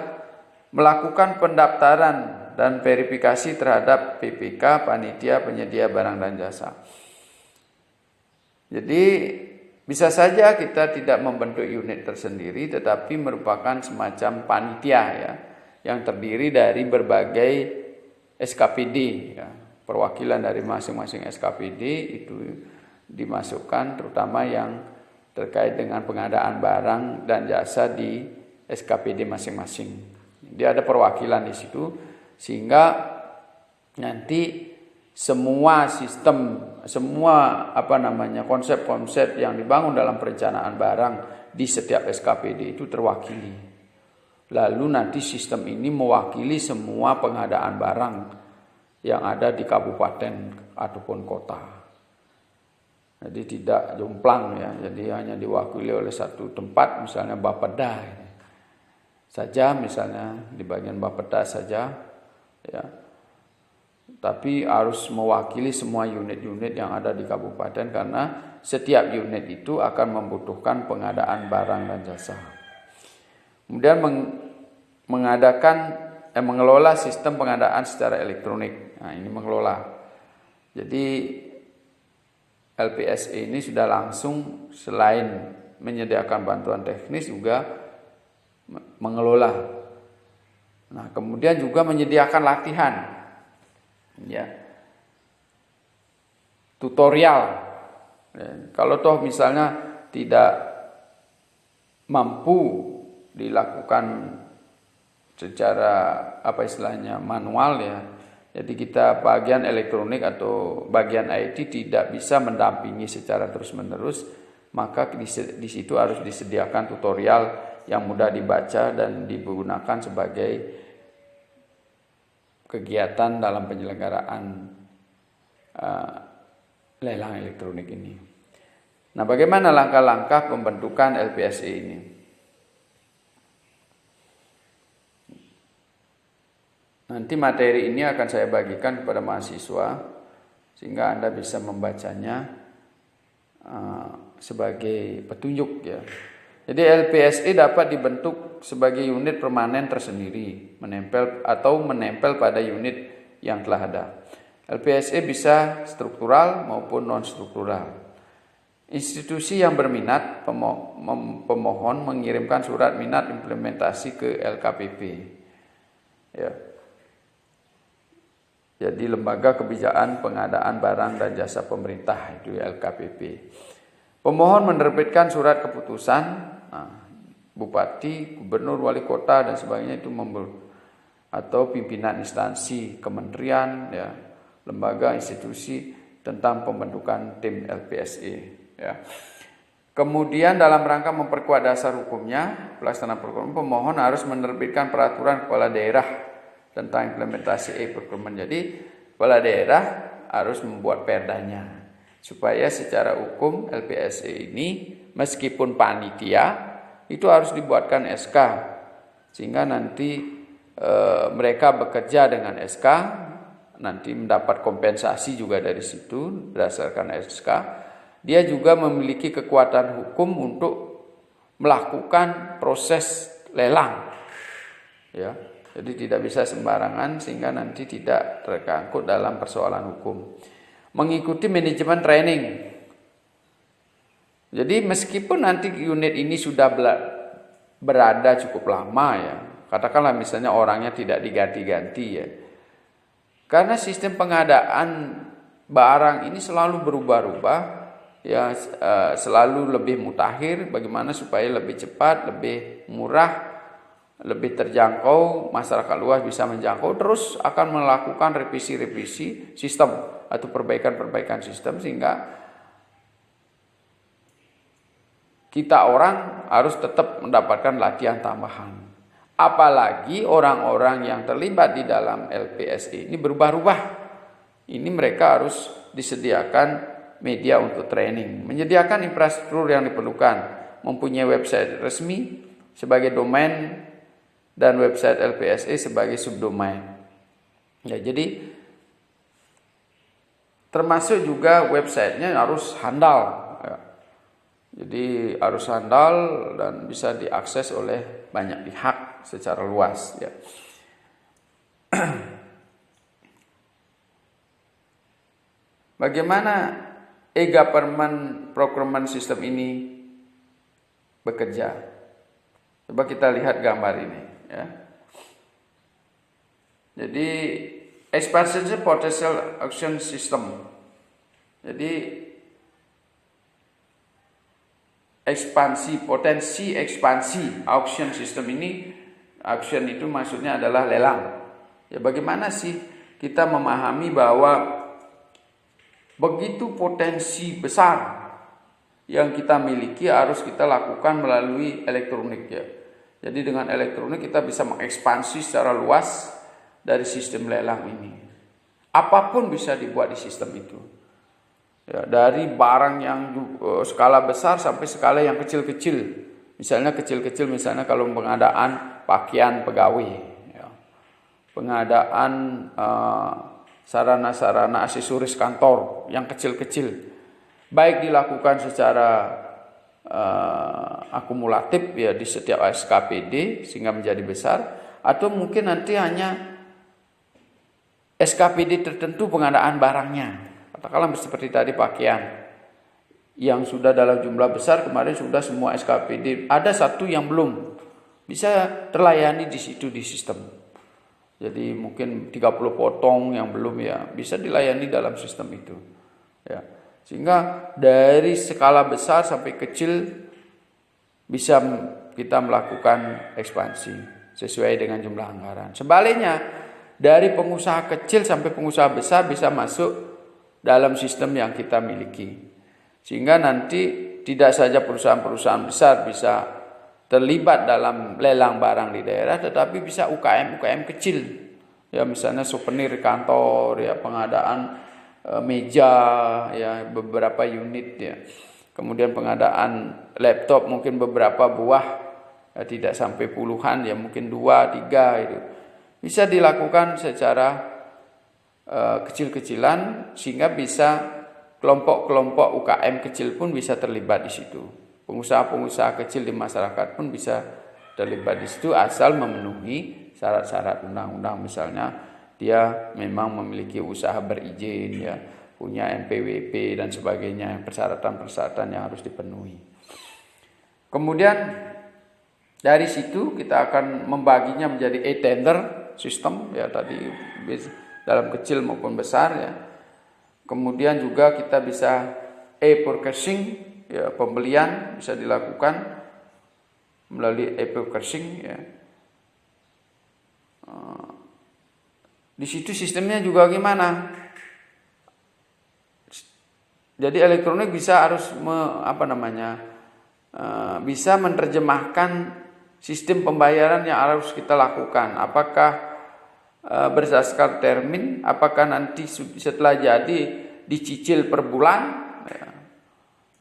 S1: melakukan pendaftaran dan verifikasi terhadap PPK, panitia penyedia barang dan jasa. Jadi bisa saja kita tidak membentuk unit tersendiri, tetapi merupakan semacam panitia ya, yang terdiri dari berbagai SKPD ya. Perwakilan dari masing-masing SKPD itu dimasukkan, terutama yang terkait dengan pengadaan barang dan jasa di SKPD masing-masing. Dia ada perwakilan di situ, sehingga nanti semua sistem, semua konsep-konsep yang dibangun dalam perencanaan barang di setiap SKPD itu terwakili. Lalu nanti sistem ini mewakili semua pengadaan barang yang ada di kabupaten ataupun kota. Jadi tidak jomplang ya, jadi hanya diwakili oleh satu tempat, misalnya Bapeda saja, misalnya di bagian Bapeda saja ya. Tapi harus mewakili semua unit-unit yang ada di kabupaten, karena setiap unit itu akan membutuhkan pengadaan barang dan jasa. Kemudian mengelola sistem pengadaan secara elektronik. Nah, ini mengelola. Jadi LPSE ini sudah langsung selain menyediakan bantuan teknis juga mengelola. Nah, kemudian juga menyediakan latihan. Ya. Tutorial. Ya. Kalau toh misalnya tidak mampu dilakukan secara manual ya. Jadi kita bagian elektronik atau bagian IT tidak bisa mendampingi secara terus-menerus, maka di situ harus disediakan tutorial yang mudah dibaca dan digunakan sebagai kegiatan dalam penyelenggaraan lelang elektronik ini. Nah, bagaimana langkah-langkah pembentukan LPSE ini? Nanti materi ini akan saya bagikan kepada mahasiswa sehingga Anda bisa membacanya sebagai petunjuk ya. Jadi LPSE dapat dibentuk sebagai unit permanen tersendiri, menempel pada unit yang telah ada. LPSE bisa struktural maupun non-struktural. Institusi yang berminat, pemohon mengirimkan surat minat implementasi ke LKPP. Ya. Jadi Lembaga Kebijakan Pengadaan Barang dan Jasa Pemerintah, itu LKPP. Pemohon menerbitkan surat keputusan, bupati, gubernur, wali kota dan sebagainya itu atau pimpinan instansi, kementerian, ya, lembaga, institusi tentang pembentukan tim LPSE. Ya. Kemudian dalam rangka memperkuat dasar hukumnya, pelaksanaan program, pemohon harus menerbitkan peraturan kepala daerah tentang implementasi e-procurement. Jadi kepala daerah harus membuat perdanya supaya secara hukum LPSE ini meskipun panitia itu harus dibuatkan SK, sehingga nanti mereka bekerja dengan SK, nanti mendapat kompensasi juga dari situ berdasarkan SK. Dia juga memiliki kekuatan hukum untuk melakukan proses lelang. ya. Jadi tidak bisa sembarangan sehingga nanti tidak terkangkut dalam persoalan hukum. Mengikuti manajemen training. Jadi meskipun nanti unit ini sudah berada cukup lama ya, katakanlah misalnya orangnya tidak diganti-ganti ya. Karena sistem pengadaan barang ini selalu berubah-ubah ya, selalu lebih mutakhir, bagaimana supaya lebih cepat, lebih murah, lebih terjangkau, masyarakat luas bisa menjangkau, terus akan melakukan revisi-revisi sistem atau perbaikan-perbaikan sistem sehingga kita orang harus tetap mendapatkan latihan tambahan. Apalagi orang-orang yang terlibat di dalam LPSI ini berubah-ubah. Ini mereka harus disediakan media untuk training, menyediakan infrastruktur yang diperlukan, mempunyai website resmi sebagai domain dan website LPSI sebagai subdomain. Ya, jadi termasuk juga websitenya harus handal. Jadi harus handal dan bisa diakses oleh banyak pihak secara luas ya. Bagaimana e-government procurement system ini bekerja? Coba kita lihat gambar ini ya. Jadi expansion potential auction system. Jadi potensi ekspansi auction system ini, auction itu maksudnya adalah lelang. Ya, bagaimana sih kita memahami bahwa begitu potensi besar yang kita miliki harus kita lakukan melalui elektronik ya. Jadi dengan elektronik kita bisa mengekspansi secara luas dari sistem lelang ini. Apapun bisa dibuat di sistem itu. Ya, dari barang yang skala besar sampai skala yang kecil-kecil. Misalnya kecil-kecil, misalnya kalau pengadaan pakaian pegawai, ya. Pengadaan sarana-sarana aksesoris kantor yang kecil-kecil, baik dilakukan secara akumulatif ya di setiap SKPD sehingga menjadi besar, atau mungkin nanti hanya SKPD tertentu pengadaan barangnya. Katakanlah seperti tadi pakaian yang sudah dalam jumlah besar, kemarin sudah semua SKPD, ada satu yang belum bisa terlayani di situ di sistem. Jadi mungkin 30 potong yang belum ya bisa dilayani dalam sistem itu. Ya. Sehingga dari skala besar sampai kecil bisa kita melakukan ekspansi sesuai dengan jumlah anggaran. Sebaliknya, dari pengusaha kecil sampai pengusaha besar bisa masuk dalam sistem yang kita miliki. Sehingga nanti tidak saja perusahaan-perusahaan besar bisa terlibat dalam lelang barang di daerah, tetapi bisa UKM kecil. Ya, misalnya souvenir kantor, ya pengadaan meja, ya beberapa unit ya. Kemudian pengadaan laptop mungkin beberapa buah, ya, tidak sampai puluhan, ya mungkin 2, 3 itu. Bisa dilakukan secara kecil-kecilan sehingga bisa kelompok-kelompok UKM kecil pun bisa terlibat di situ. Pengusaha-pengusaha kecil di masyarakat pun bisa terlibat di situ asal memenuhi syarat-syarat undang-undang, misalnya dia memang memiliki usaha berizin ya, punya NPWP dan sebagainya, persyaratan-persyaratan yang harus dipenuhi. Kemudian dari situ kita akan membaginya menjadi e-tender sistem ya tadi dalam kecil maupun besar ya. Kemudian juga kita bisa e-purchasing ya, pembelian bisa dilakukan melalui e-purchasing ya. Di situ sistemnya juga gimana? Jadi elektronik bisa harus bisa menerjemahkan sistem pembayaran yang harus kita lakukan. Apakah berdasarkan termin, apakah nanti setelah jadi dicicil per bulan ya.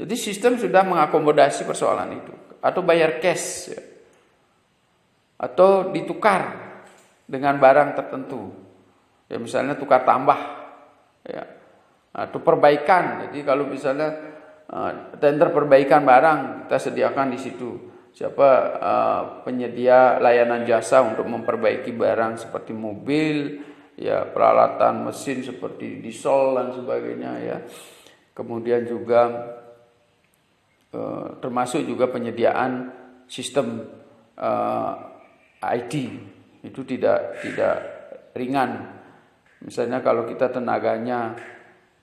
S1: Jadi sistem sudah mengakomodasi persoalan itu. Atau bayar cash ya. Atau ditukar dengan barang tertentu ya, misalnya tukar tambah ya. Atau perbaikan. Jadi kalau misalnya tender perbaikan barang kita sediakan di situ. penyedia layanan jasa untuk memperbaiki barang seperti mobil, ya, peralatan mesin seperti diesel dan sebagainya, ya. Kemudian juga termasuk juga penyediaan sistem IT itu tidak ringan. Misalnya kalau kita tenaganya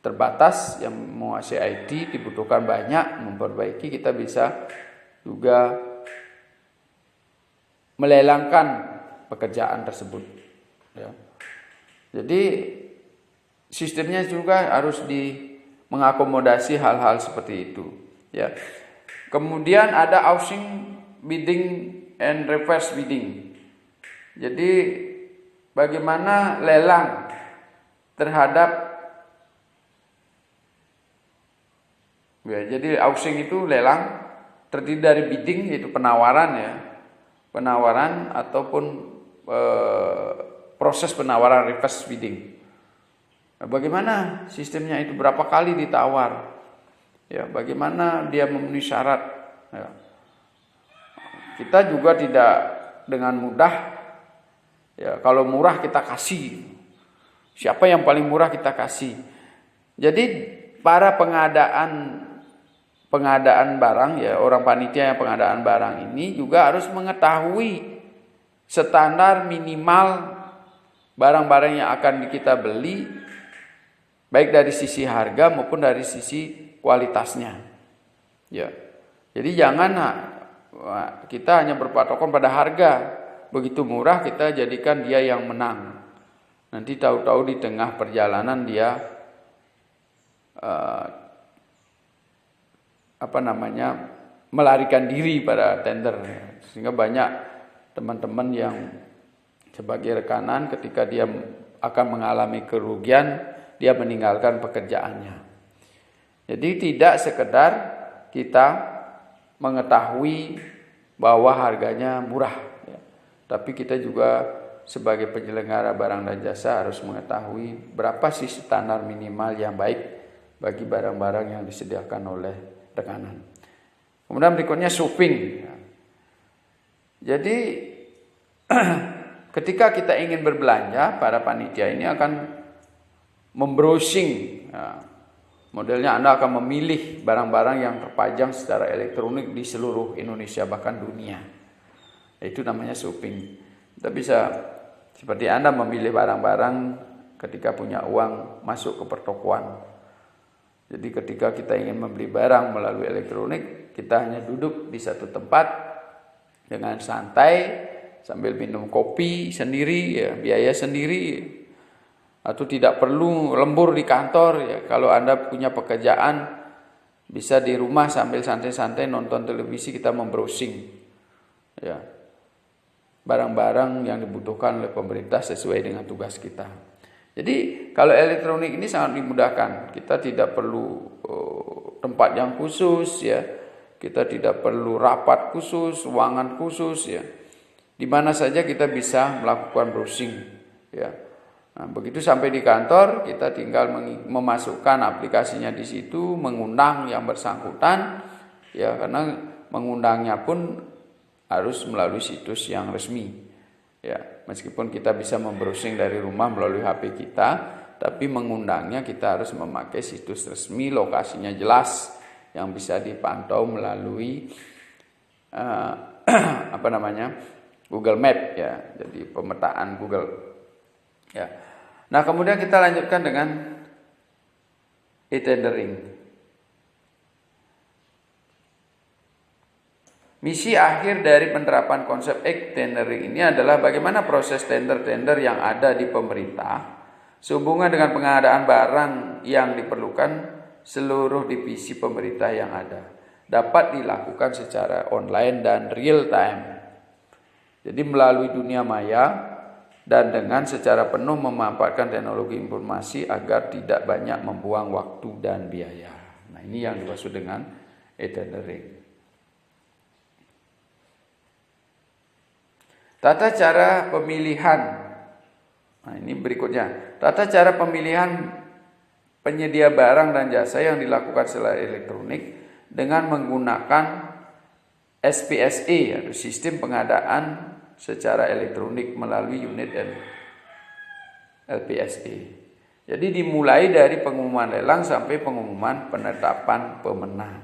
S1: terbatas, yang menguasai IT dibutuhkan banyak, memperbaiki, kita bisa juga melelangkan pekerjaan tersebut, ya. Jadi sistemnya juga harus mengakomodasi hal-hal seperti itu, ya. Kemudian ada auction bidding and reverse bidding. Jadi bagaimana lelang terhadap, ya, jadi auction itu lelang terdiri dari bidding, yaitu penawaran, ya. Penawaran ataupun proses penawaran reverse bidding. Nah, bagaimana sistemnya itu, berapa kali ditawar, ya, bagaimana dia memenuhi syarat, ya. Kita juga tidak dengan mudah, ya, kalau murah kita kasih. Siapa yang paling murah kita kasih. Jadi para pengadaan barang, ya, orang panitia yang pengadaan barang ini juga harus mengetahui standar minimal barang-barang yang akan kita beli, baik dari sisi harga maupun dari sisi kualitasnya, ya. Jadi jangan kita hanya berpatokan pada harga, begitu murah kita jadikan dia yang menang. Nanti tahu-tahu di tengah perjalanan dia melarikan diri pada tender, sehingga banyak teman-teman yang sebagai rekanan ketika dia akan mengalami kerugian, dia meninggalkan pekerjaannya. Jadi tidak sekedar kita mengetahui bahwa harganya murah, ya, tapi kita juga sebagai penyelenggara barang dan jasa harus mengetahui berapa sih standar minimal yang baik bagi barang-barang yang disediakan oleh rekanan. Kemudian berikutnya shopping, ya. Jadi ketika kita ingin berbelanja, para panitia ini akan membrowsing, ya. Modelnya Anda akan memilih barang-barang yang terpajang secara elektronik di seluruh Indonesia, bahkan dunia. Itu namanya shopping. Kita bisa seperti Anda memilih barang-barang ketika punya uang masuk ke pertokoan. Jadi ketika kita ingin membeli barang melalui elektronik, kita hanya duduk di satu tempat dengan santai sambil minum kopi sendiri, ya, biaya sendiri. Atau tidak perlu lembur di kantor, ya. Kalau Anda punya pekerjaan, bisa di rumah sambil santai-santai nonton televisi, kita membrowsing, ya, barang-barang yang dibutuhkan oleh pemerintah sesuai dengan tugas kita. Jadi kalau elektronik ini sangat dimudahkan. Kita tidak perlu tempat yang khusus, ya. Kita tidak perlu rapat khusus, ruangan khusus, ya. Di mana saja kita bisa melakukan browsing, ya. Nah, begitu sampai di kantor, kita tinggal memasukkan aplikasinya di situ, mengundang yang bersangkutan, ya, karena mengundangnya pun harus melalui situs yang resmi, ya. Meskipun kita bisa membrowsing dari rumah melalui HP kita, tapi mengundangnya kita harus memakai situs resmi, lokasinya jelas, yang bisa dipantau melalui Google Map, ya. Jadi pemetaan Google, ya. Nah, kemudian kita lanjutkan dengan e-tendering. Misi akhir dari penerapan konsep e-tendering ini adalah bagaimana proses tender-tender yang ada di pemerintah sehubungan dengan pengadaan barang yang diperlukan seluruh divisi pemerintah yang ada dapat dilakukan secara online dan real time. Jadi melalui dunia maya dan dengan secara penuh memanfaatkan teknologi informasi agar tidak banyak membuang waktu dan biaya. Nah, ini yang dimaksud dengan e-tendering. Tata cara pemilihan. Nah, ini berikutnya. Tata cara pemilihan penyedia barang dan jasa yang dilakukan secara elektronik dengan menggunakan SPSE atau sistem pengadaan secara elektronik melalui unit LPSE. Jadi dimulai dari pengumuman lelang sampai pengumuman penetapan pemenang.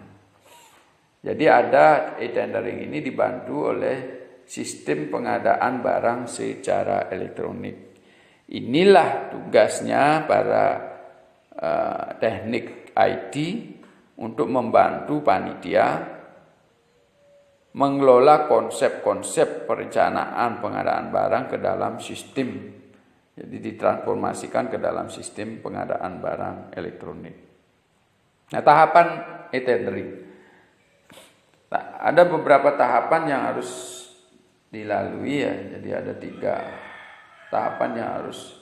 S1: Jadi ada e-tendering ini dibantu oleh sistem pengadaan barang secara elektronik. Inilah tugasnya para teknik IT untuk membantu panitia mengelola konsep-konsep perencanaan pengadaan barang ke dalam sistem. Jadi ditransformasikan ke dalam sistem pengadaan barang elektronik. Nah, tahapan e-tendering. Nah, ada beberapa tahapan yang harus dilalui ya. Jadi ada 3 tahapan yang harus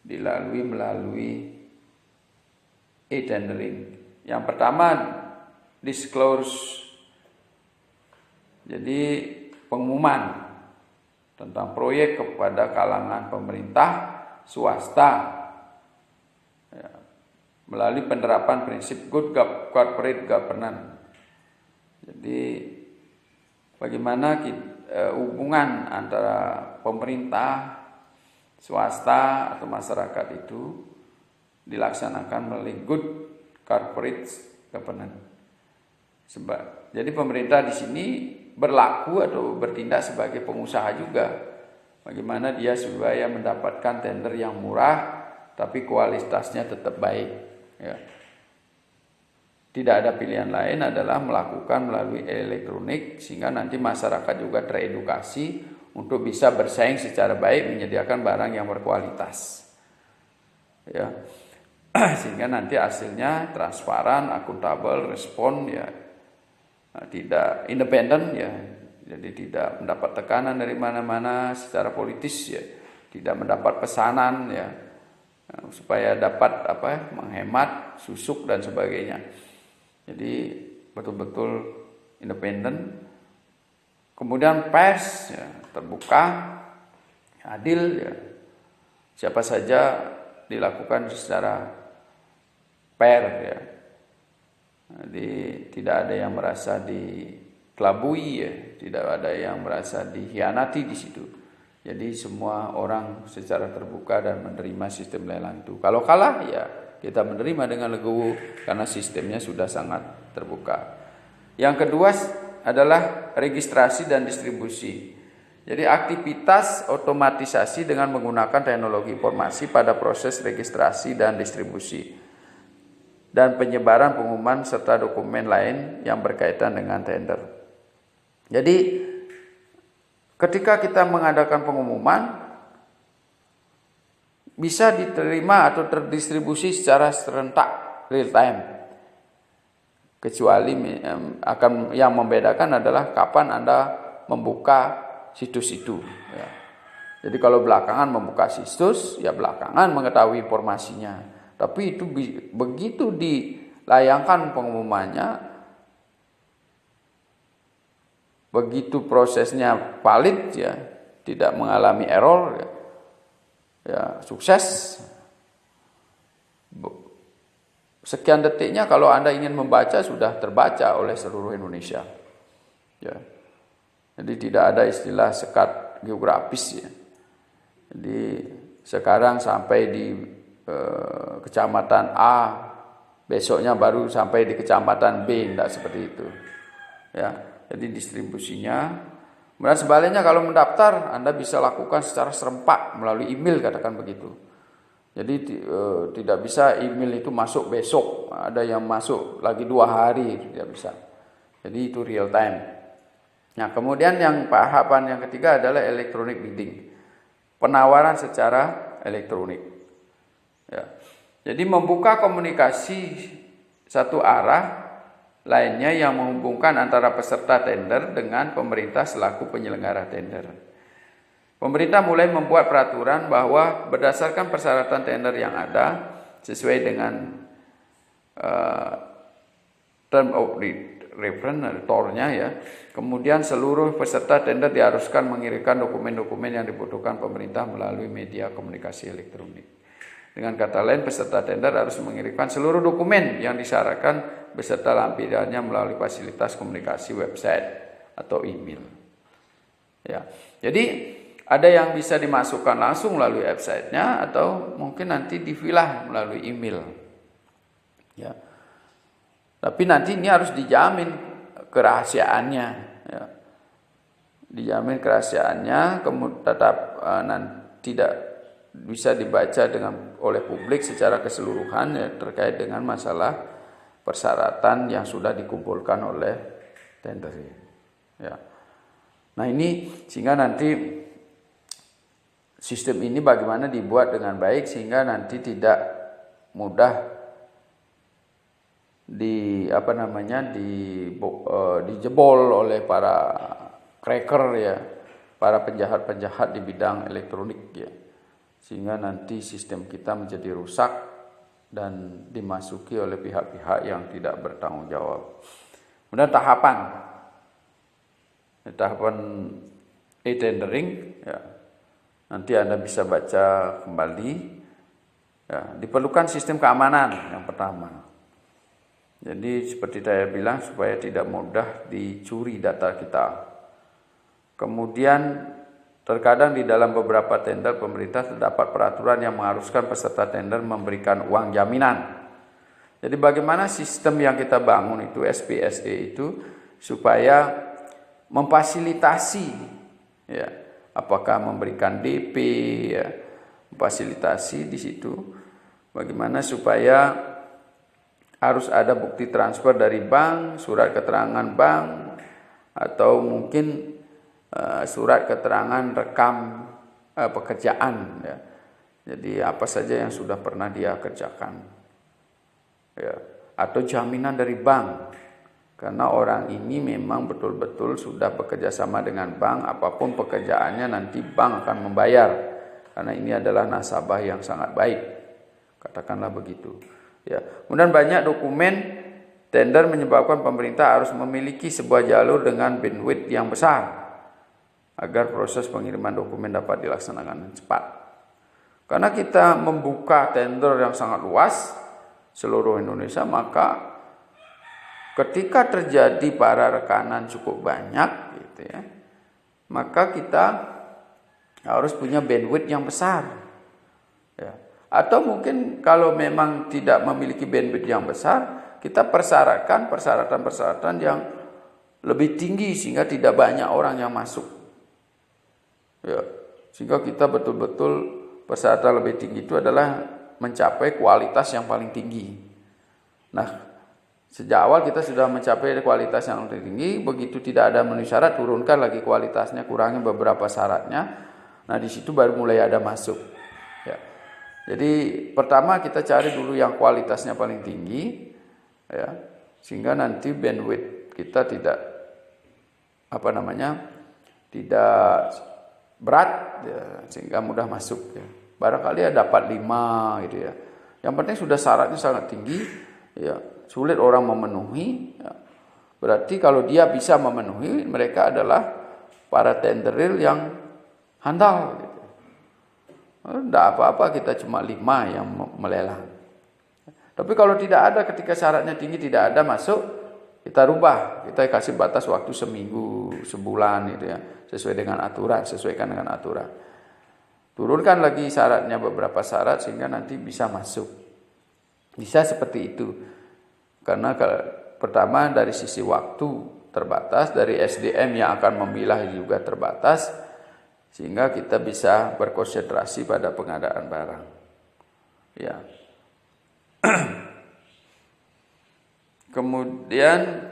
S1: dilalui melalui e-tendering. Yang pertama, disclose. Jadi pengumuman tentang proyek kepada kalangan pemerintah, swasta, ya, melalui penerapan prinsip good corporate governance. Jadi bagaimana hubungan antara pemerintah, swasta atau masyarakat itu dilaksanakan melalui good corporate governance. Jadi pemerintah di sini berlaku atau bertindak sebagai pengusaha juga. Bagaimana dia supaya mendapatkan tender yang murah tapi kualitasnya tetap baik. Ya. Tidak ada pilihan lain adalah melakukan melalui elektronik sehingga nanti masyarakat juga teredukasi untuk bisa bersaing secara baik menyediakan barang yang berkualitas. Ya. Sehingga nanti hasilnya transparan, akuntabel, respon ya. Tidak independen ya, jadi tidak mendapat tekanan dari mana-mana secara politis ya, tidak mendapat pesanan ya, supaya dapat menghemat susuk dan sebagainya. Jadi betul-betul independen. Kemudian pers ya, terbuka, adil ya, siapa saja dilakukan secara fair ya. Jadi tidak ada yang merasa dikelabui ya, tidak ada yang merasa dikhianati di situ. Jadi semua orang secara terbuka dan menerima sistem lelang itu. Kalau kalah ya kita menerima dengan legowo karena sistemnya sudah sangat terbuka. Yang kedua adalah registrasi dan distribusi. Jadi aktivitas otomatisasi dengan menggunakan teknologi informasi pada proses registrasi dan distribusi dan penyebaran pengumuman serta dokumen lain yang berkaitan dengan tender. Jadi ketika kita mengadakan pengumuman bisa diterima atau terdistribusi secara serentak real time. Kecuali akan yang membedakan adalah kapan Anda membuka situs itu. Ya. Jadi kalau belakangan membuka situs, ya belakangan mengetahui informasinya. Tapi itu begitu dilayangkan pengumumannya, begitu prosesnya valid ya, tidak mengalami error ya sukses. Sekian detiknya kalau Anda ingin membaca sudah terbaca oleh seluruh Indonesia. Ya. Jadi tidak ada istilah sekat geografis ya. Jadi sekarang sampai di kecamatan A, besoknya baru sampai di kecamatan B, tidak seperti itu. Ya, jadi distribusinya. Kemudian sebaliknya kalau mendaftar, Anda bisa lakukan secara serempak melalui email, katakan begitu. Jadi tidak bisa email itu masuk besok, ada yang masuk lagi 2 hari, tidak bisa. Jadi itu real time. Nah, kemudian yang tahapan yang ketiga adalah electronic bidding, penawaran secara elektronik. Ya. Jadi membuka komunikasi satu arah lainnya yang menghubungkan antara peserta tender dengan pemerintah selaku penyelenggara tender. Pemerintah mulai membuat peraturan bahwa berdasarkan persyaratan tender yang ada sesuai dengan term of reference tornya ya. Kemudian seluruh peserta tender diharuskan mengirimkan dokumen-dokumen yang dibutuhkan pemerintah melalui media komunikasi elektronik. Dengan kata lain, peserta tender harus mengirimkan seluruh dokumen yang disyaratkan beserta lampirannya melalui fasilitas komunikasi website atau email. Ya. Jadi ada yang bisa dimasukkan langsung melalui websitenya atau mungkin nanti dipilah melalui email. Ya. Tapi nanti ini harus dijamin kerahasiaannya. Ya. Dijamin kerahasiaannya, kemudian tetap tidak bisa dibaca oleh publik secara keseluruhan ya, terkait dengan masalah persyaratan yang sudah dikumpulkan oleh tender. Ya. Nah ini sehingga nanti sistem ini bagaimana dibuat dengan baik sehingga nanti tidak mudah dijebol oleh para cracker ya, para penjahat-penjahat di bidang elektronik ya. Sehingga nanti sistem kita menjadi rusak dan dimasuki oleh pihak-pihak yang tidak bertanggung jawab. Kemudian tahapan e-tendering ya. Nanti Anda bisa baca kembali. Ya, diperlukan sistem keamanan yang pertama. Jadi seperti saya bilang supaya tidak mudah dicuri data kita. Kemudian terkadang di dalam beberapa tender pemerintah terdapat peraturan yang mengharuskan peserta tender memberikan uang jaminan. Jadi bagaimana sistem yang kita bangun itu SPSE itu supaya memfasilitasi ya, apakah memberikan DP ya, fasilitasi di situ bagaimana supaya harus ada bukti transfer dari bank, surat keterangan bank atau mungkin surat keterangan rekam pekerjaan ya. Jadi apa saja yang sudah pernah dia kerjakan ya, atau jaminan dari bank. Karena orang ini memang betul-betul sudah bekerja sama dengan bank, apapun pekerjaannya nanti bank akan membayar. Karena ini adalah nasabah yang sangat baik. Katakanlah begitu. Ya. Kemudian banyak dokumen tender menyebabkan pemerintah harus memiliki sebuah jalur dengan bandwidth yang besar agar proses pengiriman dokumen dapat dilaksanakan cepat. Karena kita membuka tender yang sangat luas seluruh Indonesia, maka ketika terjadi para rekanan cukup banyak gitu ya, maka kita harus punya bandwidth yang besar ya. Atau mungkin kalau memang tidak memiliki bandwidth yang besar, kita persyaratan yang lebih tinggi sehingga tidak banyak orang yang masuk ya. Sehingga kita betul-betul persyaratan lebih tinggi itu adalah mencapai kualitas yang paling tinggi. Nah, sejak awal kita sudah mencapai kualitas yang lebih tinggi, begitu tidak ada memenuhi syarat, turunkan lagi kualitasnya, kurangi beberapa syaratnya. Nah, di situ baru mulai ada masuk. Ya. Jadi pertama kita cari dulu yang kualitasnya paling tinggi, ya, sehingga nanti bandwidth kita tidak tidak berat, ya, sehingga mudah masuk. Ya. Barangkali ya dapat 5 gitu ya. Yang penting sudah syaratnya sangat tinggi, ya. Sulit orang memenuhi ya. Berarti kalau dia bisa memenuhi, mereka adalah para tenderil yang handal gitu. Tidak apa-apa kita cuma 5 yang melelang. Tapi kalau tidak ada, ketika syaratnya tinggi tidak ada masuk, kita rubah, kita kasih batas waktu seminggu, sebulan gitu ya, sesuaikan dengan aturan. Turunkan lagi syaratnya beberapa syarat sehingga nanti bisa masuk. Bisa seperti itu. Karena pertama dari sisi waktu terbatas, dari SDM yang akan memilah juga terbatas, sehingga kita bisa berkonsentrasi pada pengadaan barang. Ya. Kemudian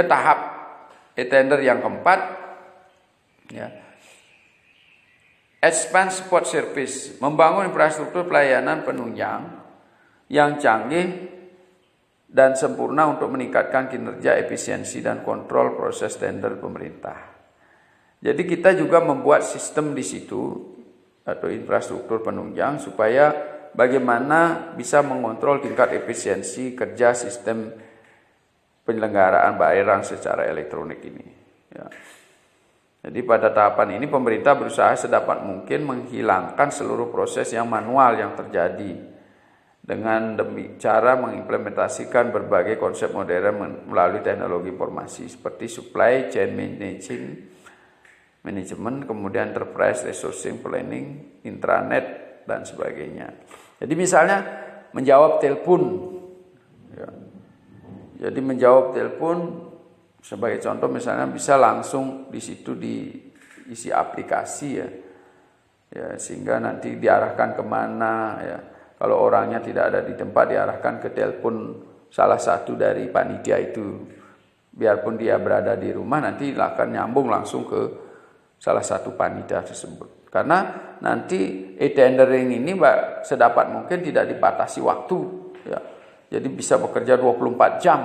S1: tahap e-tender yang keempat, ya. Expand support service, membangun infrastruktur pelayanan penunjang yang canggih dan sempurna untuk meningkatkan kinerja, efisiensi, dan kontrol proses tender pemerintah. Jadi kita juga membuat sistem di situ atau infrastruktur penunjang supaya bagaimana bisa mengontrol tingkat efisiensi kerja sistem penyelenggaraan bayaran secara elektronik ini. Ya. Jadi pada tahapan ini pemerintah berusaha sedapat mungkin menghilangkan seluruh proses yang manual yang terjadi. dengan cara mengimplementasikan berbagai konsep modern melalui teknologi informasi seperti supply chain management, kemudian enterprise resourcing planning, intranet, dan sebagainya. Jadi misalnya menjawab telepon, ya. Jadi menjawab telepon sebagai contoh misalnya bisa langsung di situ diisi aplikasi ya, sehingga nanti diarahkan kemana ya. Kalau orangnya tidak ada di tempat diarahkan ke telepon salah satu dari panitia itu. Biarpun dia berada di rumah nanti akan nyambung langsung ke salah satu panitia tersebut. Karena nanti e-tendering ini sedapat mungkin tidak dibatasi waktu ya. Jadi bisa bekerja 24 jam.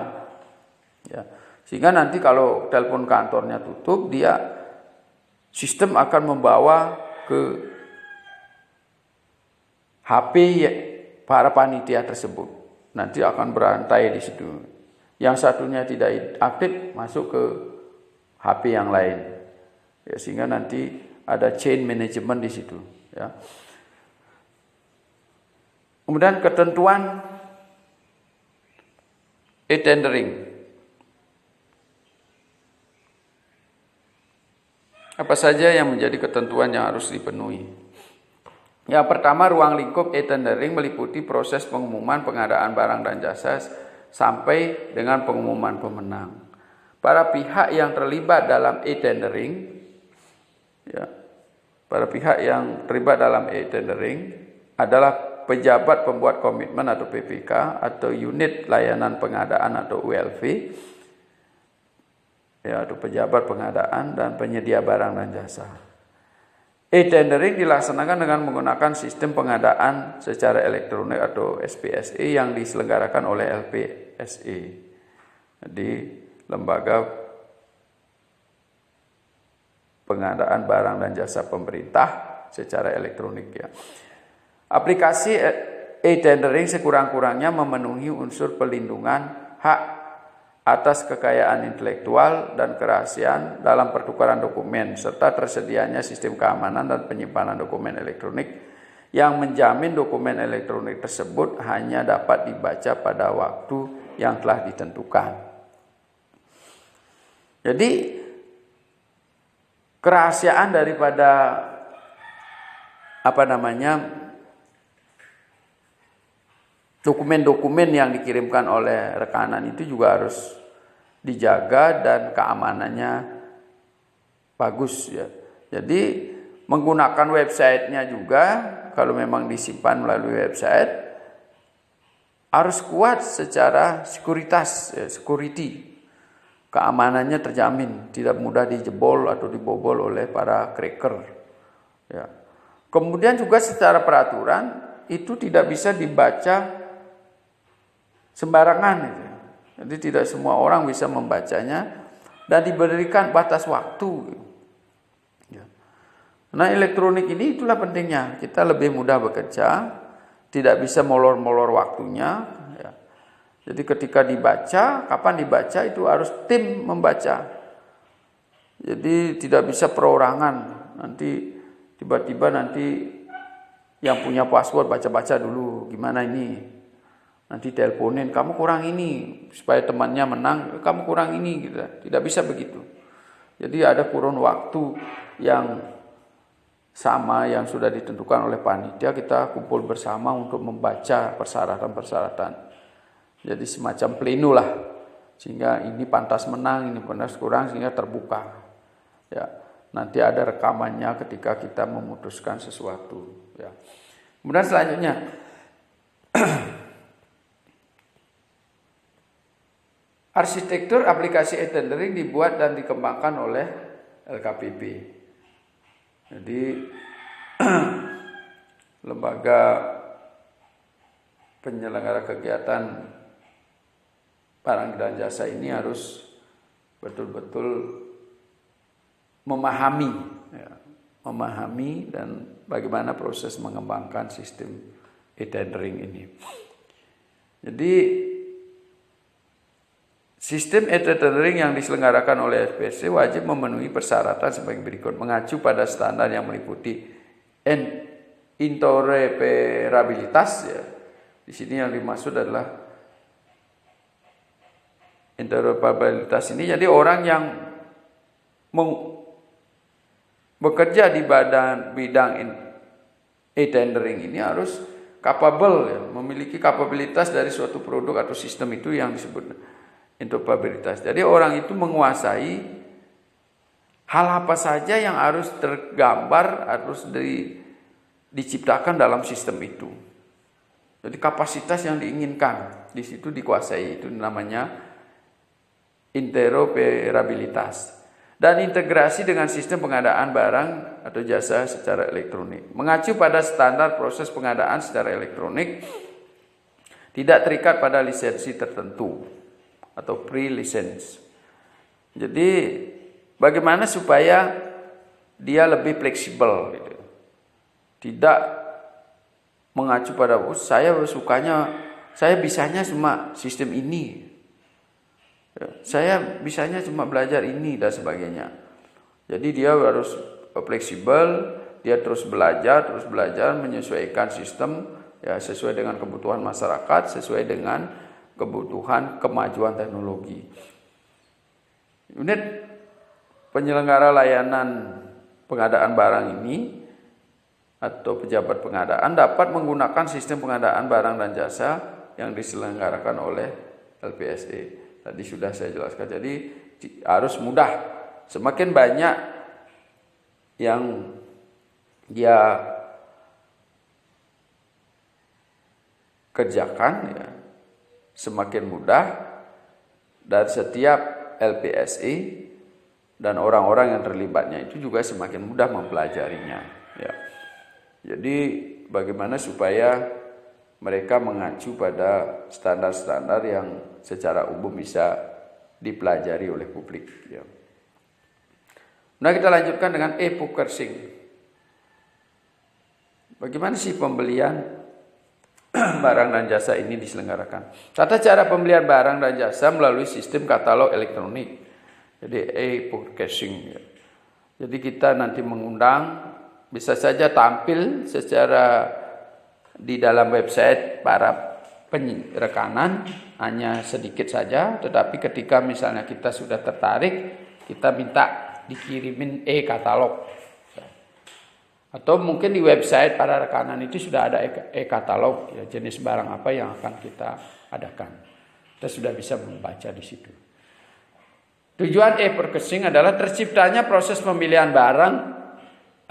S1: Ya. Sehingga nanti kalau telepon kantornya tutup, sistem akan membawa ke HP para panitia tersebut. Nanti akan berantai di situ. Yang satunya tidak aktif masuk ke HP yang lain. Ya, sehingga nanti ada chain management di situ. Ya. Kemudian ketentuan e-tendering. Apa saja yang menjadi ketentuan yang harus dipenuhi? Yang pertama, ruang lingkup e-tendering meliputi proses pengumuman pengadaan barang dan jasa sampai dengan pengumuman pemenang. Para pihak yang terlibat dalam e-tendering, adalah pejabat pembuat komitmen atau PPK atau unit layanan pengadaan atau ULV, atau pejabat pengadaan dan penyedia barang dan jasa. E-tendering dilaksanakan dengan menggunakan sistem pengadaan secara elektronik atau SPSE yang diselenggarakan oleh LPSE. Jadi lembaga pengadaan barang dan jasa pemerintah secara elektronik ya. Aplikasi e-tendering sekurang-kurangnya memenuhi unsur pelindungan hak atas kekayaan intelektual dan kerahasiaan dalam pertukaran dokumen serta tersedianya sistem keamanan dan penyimpanan dokumen elektronik yang menjamin dokumen elektronik tersebut hanya dapat dibaca pada waktu yang telah ditentukan. Jadi kerahasiaan daripada dokumen-dokumen yang dikirimkan oleh rekanan itu juga harus dijaga dan keamanannya bagus ya. Jadi menggunakan websitenya juga, kalau memang disimpan melalui website, harus kuat secara security. Keamanannya terjamin, tidak mudah dijebol atau dibobol oleh para cracker. Ya. Kemudian juga secara peraturan itu tidak bisa dibaca sembarangan. Gitu. Jadi tidak semua orang bisa membacanya dan diberikan batas waktu. Ya. Nah elektronik ini itulah pentingnya. Kita lebih mudah bekerja, tidak bisa molor-molor waktunya. Jadi ketika dibaca, kapan dibaca itu harus tim membaca. Jadi tidak bisa perorangan. Nanti tiba-tiba yang punya password baca-baca dulu. Gimana ini? Nanti teleponin, kamu kurang ini. Supaya temannya menang, kamu kurang ini. Gitu. Tidak bisa begitu. Jadi ada kurun waktu yang sama yang sudah ditentukan oleh panitia. Kita kumpul bersama untuk membaca persyaratan-persyaratan. Jadi semacam pleno lah, sehingga ini pantas menang, ini pantas kurang, sehingga terbuka. Ya, nanti ada rekamannya ketika kita memutuskan sesuatu. Ya. Kemudian selanjutnya, arsitektur aplikasi e-tendering dibuat dan dikembangkan oleh LKPP. Jadi lembaga penyelenggara kegiatan barang dan jasa ini harus betul-betul memahami dan bagaimana proses mengembangkan sistem e-tendering ini. Jadi sistem e-tendering yang diselenggarakan oleh SPSE wajib memenuhi persyaratan sebagai berikut: mengacu pada standar yang meliputi interoperabilitas ya, Di sini yang dimaksud adalah interoperabilitas ini. Jadi orang yang bekerja di bidang e-tendering ini harus capable, ya, memiliki kapabilitas dari suatu produk atau sistem itu yang disebut interoperabilitas. Jadi orang itu menguasai hal apa saja yang harus tergambar, harus diciptakan dalam sistem itu. Jadi kapasitas yang diinginkan di situ dikuasai, itu namanya interoperabilitas. Dan integrasi dengan sistem pengadaan barang atau jasa secara elektronik. Mengacu pada standar proses pengadaan secara elektronik, tidak terikat pada lisensi tertentu atau pre-license. Jadi bagaimana supaya dia lebih fleksibel, gitu. Tidak mengacu pada saya bisanya cuma sistem ini. Saya bisanya cuma belajar ini dan sebagainya. Jadi dia harus fleksibel, dia terus belajar menyesuaikan sistem, ya, sesuai dengan kebutuhan masyarakat, sesuai dengan kebutuhan kemajuan teknologi. Unit penyelenggara layanan pengadaan barang ini atau pejabat pengadaan dapat menggunakan sistem pengadaan barang dan jasa yang diselenggarakan oleh LPSE. Tadi sudah saya jelaskan. Jadi harus mudah. Semakin banyak yang dia kerjakan, ya, semakin mudah, dan setiap LPSI dan orang-orang yang terlibatnya itu juga semakin mudah mempelajarinya, ya. Jadi bagaimana supaya mereka mengacu pada standar-standar yang secara umum bisa dipelajari oleh publik, ya. Nah, kita lanjutkan dengan e-procurement. Bagaimana sih pembelian barang dan jasa ini diselenggarakan? Tata cara pembelian barang dan jasa melalui sistem katalog elektronik. Jadi e-procurement, ya. Jadi kita nanti mengundang, bisa saja tampil secara di dalam website para penrekanan hanya sedikit saja, tetapi ketika misalnya kita sudah tertarik, kita minta dikirimin e-katalog. Atau mungkin di website para rekanan itu sudah ada e-katalog, ya, jenis barang apa yang akan kita adakan. Kita sudah bisa membaca di situ. Tujuan e-procurement adalah terciptanya proses pemilihan barang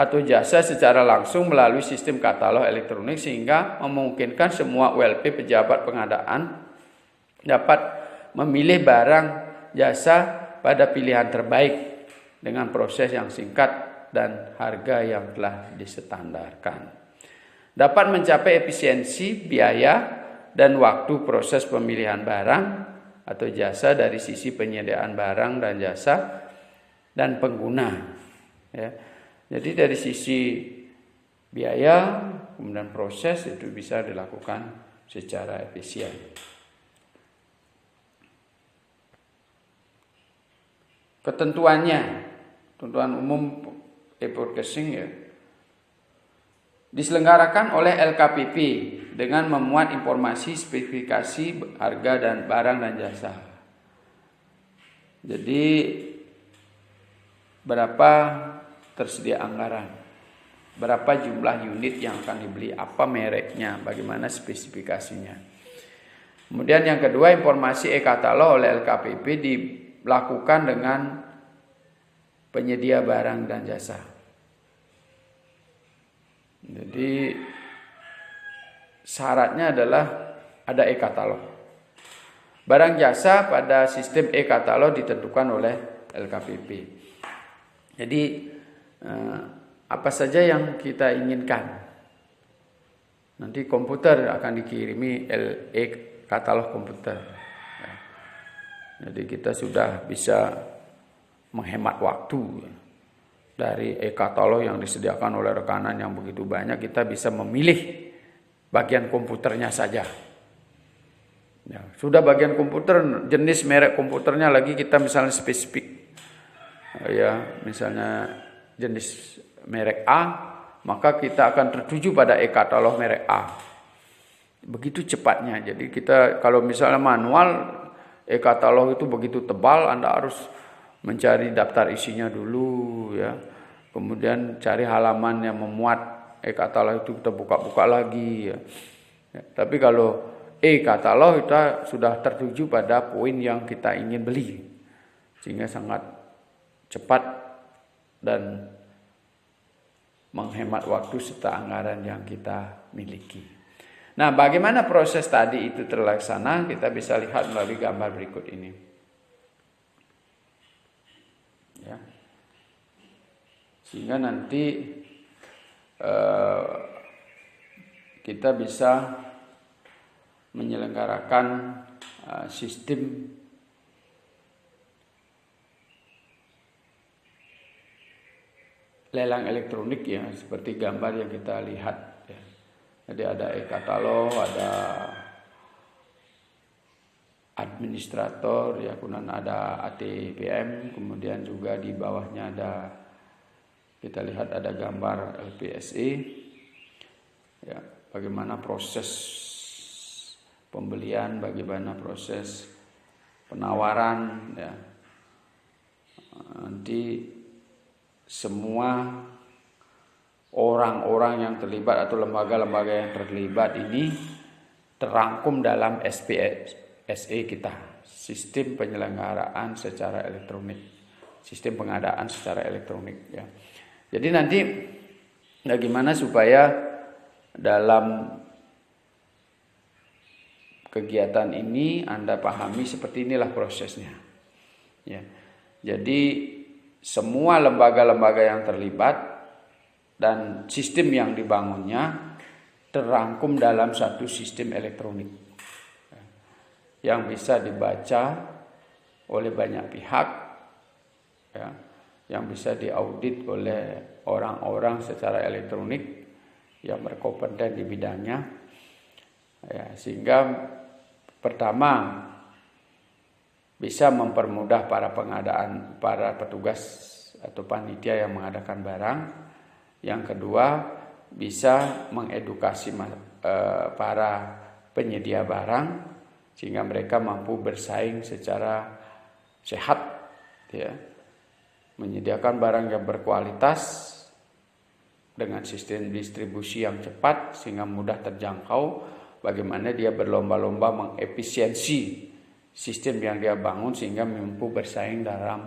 S1: atau jasa secara langsung melalui sistem katalog elektronik, sehingga memungkinkan semua ULP pejabat pengadaan dapat memilih barang jasa pada pilihan terbaik dengan proses yang singkat dan harga yang telah distandarkan. Dapat mencapai efisiensi biaya dan waktu proses pemilihan barang atau jasa dari sisi penyediaan barang dan jasa dan pengguna, ya. Jadi dari sisi biaya, kemudian proses itu bisa dilakukan secara efisien. Ketentuannya, ketentuan umum e-procurement, ya, diselenggarakan oleh LKPP dengan memuat informasi spesifikasi harga dan barang dan jasa. Jadi berapa tersedia anggaran, berapa jumlah unit yang akan dibeli, apa mereknya, bagaimana spesifikasinya. Kemudian yang kedua, informasi e-katalog oleh LKPP dilakukan dengan penyedia barang dan jasa. Jadi syaratnya adalah ada e-katalog. Barang jasa pada sistem e-katalog ditentukan oleh LKPP. Jadi apa saja yang kita inginkan. Nanti komputer akan dikirimi e-katalog komputer. Jadi kita sudah bisa menghemat waktu. Dari e-katalog yang disediakan oleh rekanan yang begitu banyak, kita bisa memilih bagian komputernya saja. Ya, sudah bagian komputer, jenis merek komputernya lagi kita misalnya spesifik. Ya, misalnya jenis merek A, maka kita akan tertuju pada e-katalog merek A. begitu cepatnya. Jadi kita kalau misalnya manual e-katalog itu begitu tebal, Anda harus mencari daftar isinya dulu ya. Kemudian cari halaman yang memuat e-katalog itu kita buka-buka lagi ya. Tapi kalau e-katalog kita sudah tertuju pada poin yang kita ingin beli, sehingga sangat cepat dan menghemat waktu serta anggaran yang kita miliki. Nah, bagaimana proses tadi itu terlaksana kita bisa lihat melalui gambar berikut ini. Ya. Sehingga nanti kita bisa menyelenggarakan sistem lelang elektronik ya, seperti gambar yang kita lihat ya. Jadi ada e-katalog, ada administrator ya, kemudian ada ATPM, kemudian juga di bawahnya ada, kita lihat ada gambar LPSE ya, bagaimana proses pembelian, bagaimana proses penawaran ya. Nanti semua orang-orang yang terlibat atau lembaga-lembaga yang terlibat ini terangkum dalam SPSE kita, sistem penyelenggaraan secara elektronik, sistem pengadaan secara elektronik ya. Jadi nanti bagaimana supaya dalam kegiatan ini Anda pahami seperti inilah prosesnya ya. Jadi semua lembaga-lembaga yang terlibat dan sistem yang dibangunnya terangkum dalam satu sistem elektronik yang bisa dibaca oleh banyak pihak ya, yang bisa diaudit oleh orang-orang secara elektronik yang berkompeten di bidangnya ya, sehingga pertama bisa mempermudah para petugas atau panitia yang mengadakan barang. Yang kedua, bisa mengedukasi para penyedia barang sehingga mereka mampu bersaing secara sehat ya. Menyediakan barang yang berkualitas dengan sistem distribusi yang cepat sehingga mudah terjangkau. Bagaimana dia berlomba-lomba mengefisiensi sistem yang dia bangun sehingga mampu bersaing dalam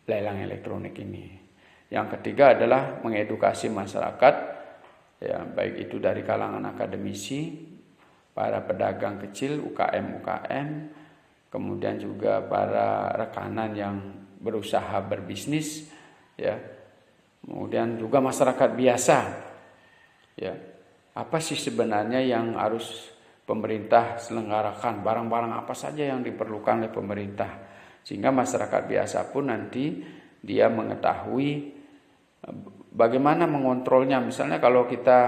S1: lelang elektronik ini. Yang ketiga adalah mengedukasi masyarakat ya, baik itu dari kalangan akademisi, para pedagang kecil, UKM, kemudian juga para rekanan yang berusaha berbisnis ya. Kemudian juga masyarakat biasa ya. Apa sih sebenarnya yang harus pemerintah selenggarakan, barang-barang apa saja yang diperlukan oleh pemerintah, sehingga masyarakat biasa pun nanti dia mengetahui bagaimana mengontrolnya. Misalnya kalau kita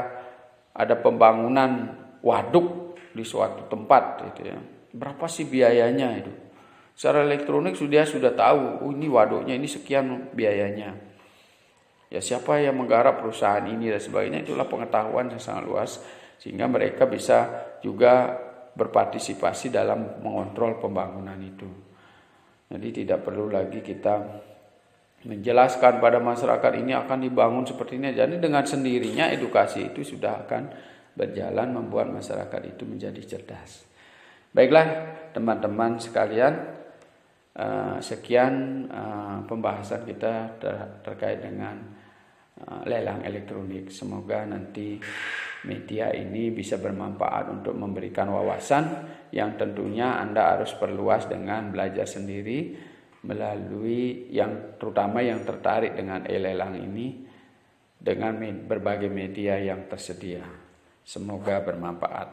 S1: ada pembangunan waduk di suatu tempat gitu ya, berapa sih biayanya itu? Secara elektronik sudah tahu, ini waduknya ini sekian biayanya. Ya siapa yang menggarap perusahaan ini dan sebagainya, itulah pengetahuan yang sangat luas sehingga mereka bisa juga berpartisipasi dalam mengontrol pembangunan itu. Jadi tidak perlu lagi kita menjelaskan pada masyarakat ini akan dibangun seperti ini. Jadi dengan sendirinya edukasi itu sudah akan berjalan membuat masyarakat itu menjadi cerdas. Baiklah teman-teman sekalian, sekian pembahasan kita terkait dengan lelang elektronik. Semoga nanti media ini bisa bermanfaat untuk memberikan wawasan yang tentunya Anda harus perluas dengan belajar sendiri melalui yang terutama yang tertarik dengan e-lelang ini dengan berbagai media yang tersedia. Semoga bermanfaat.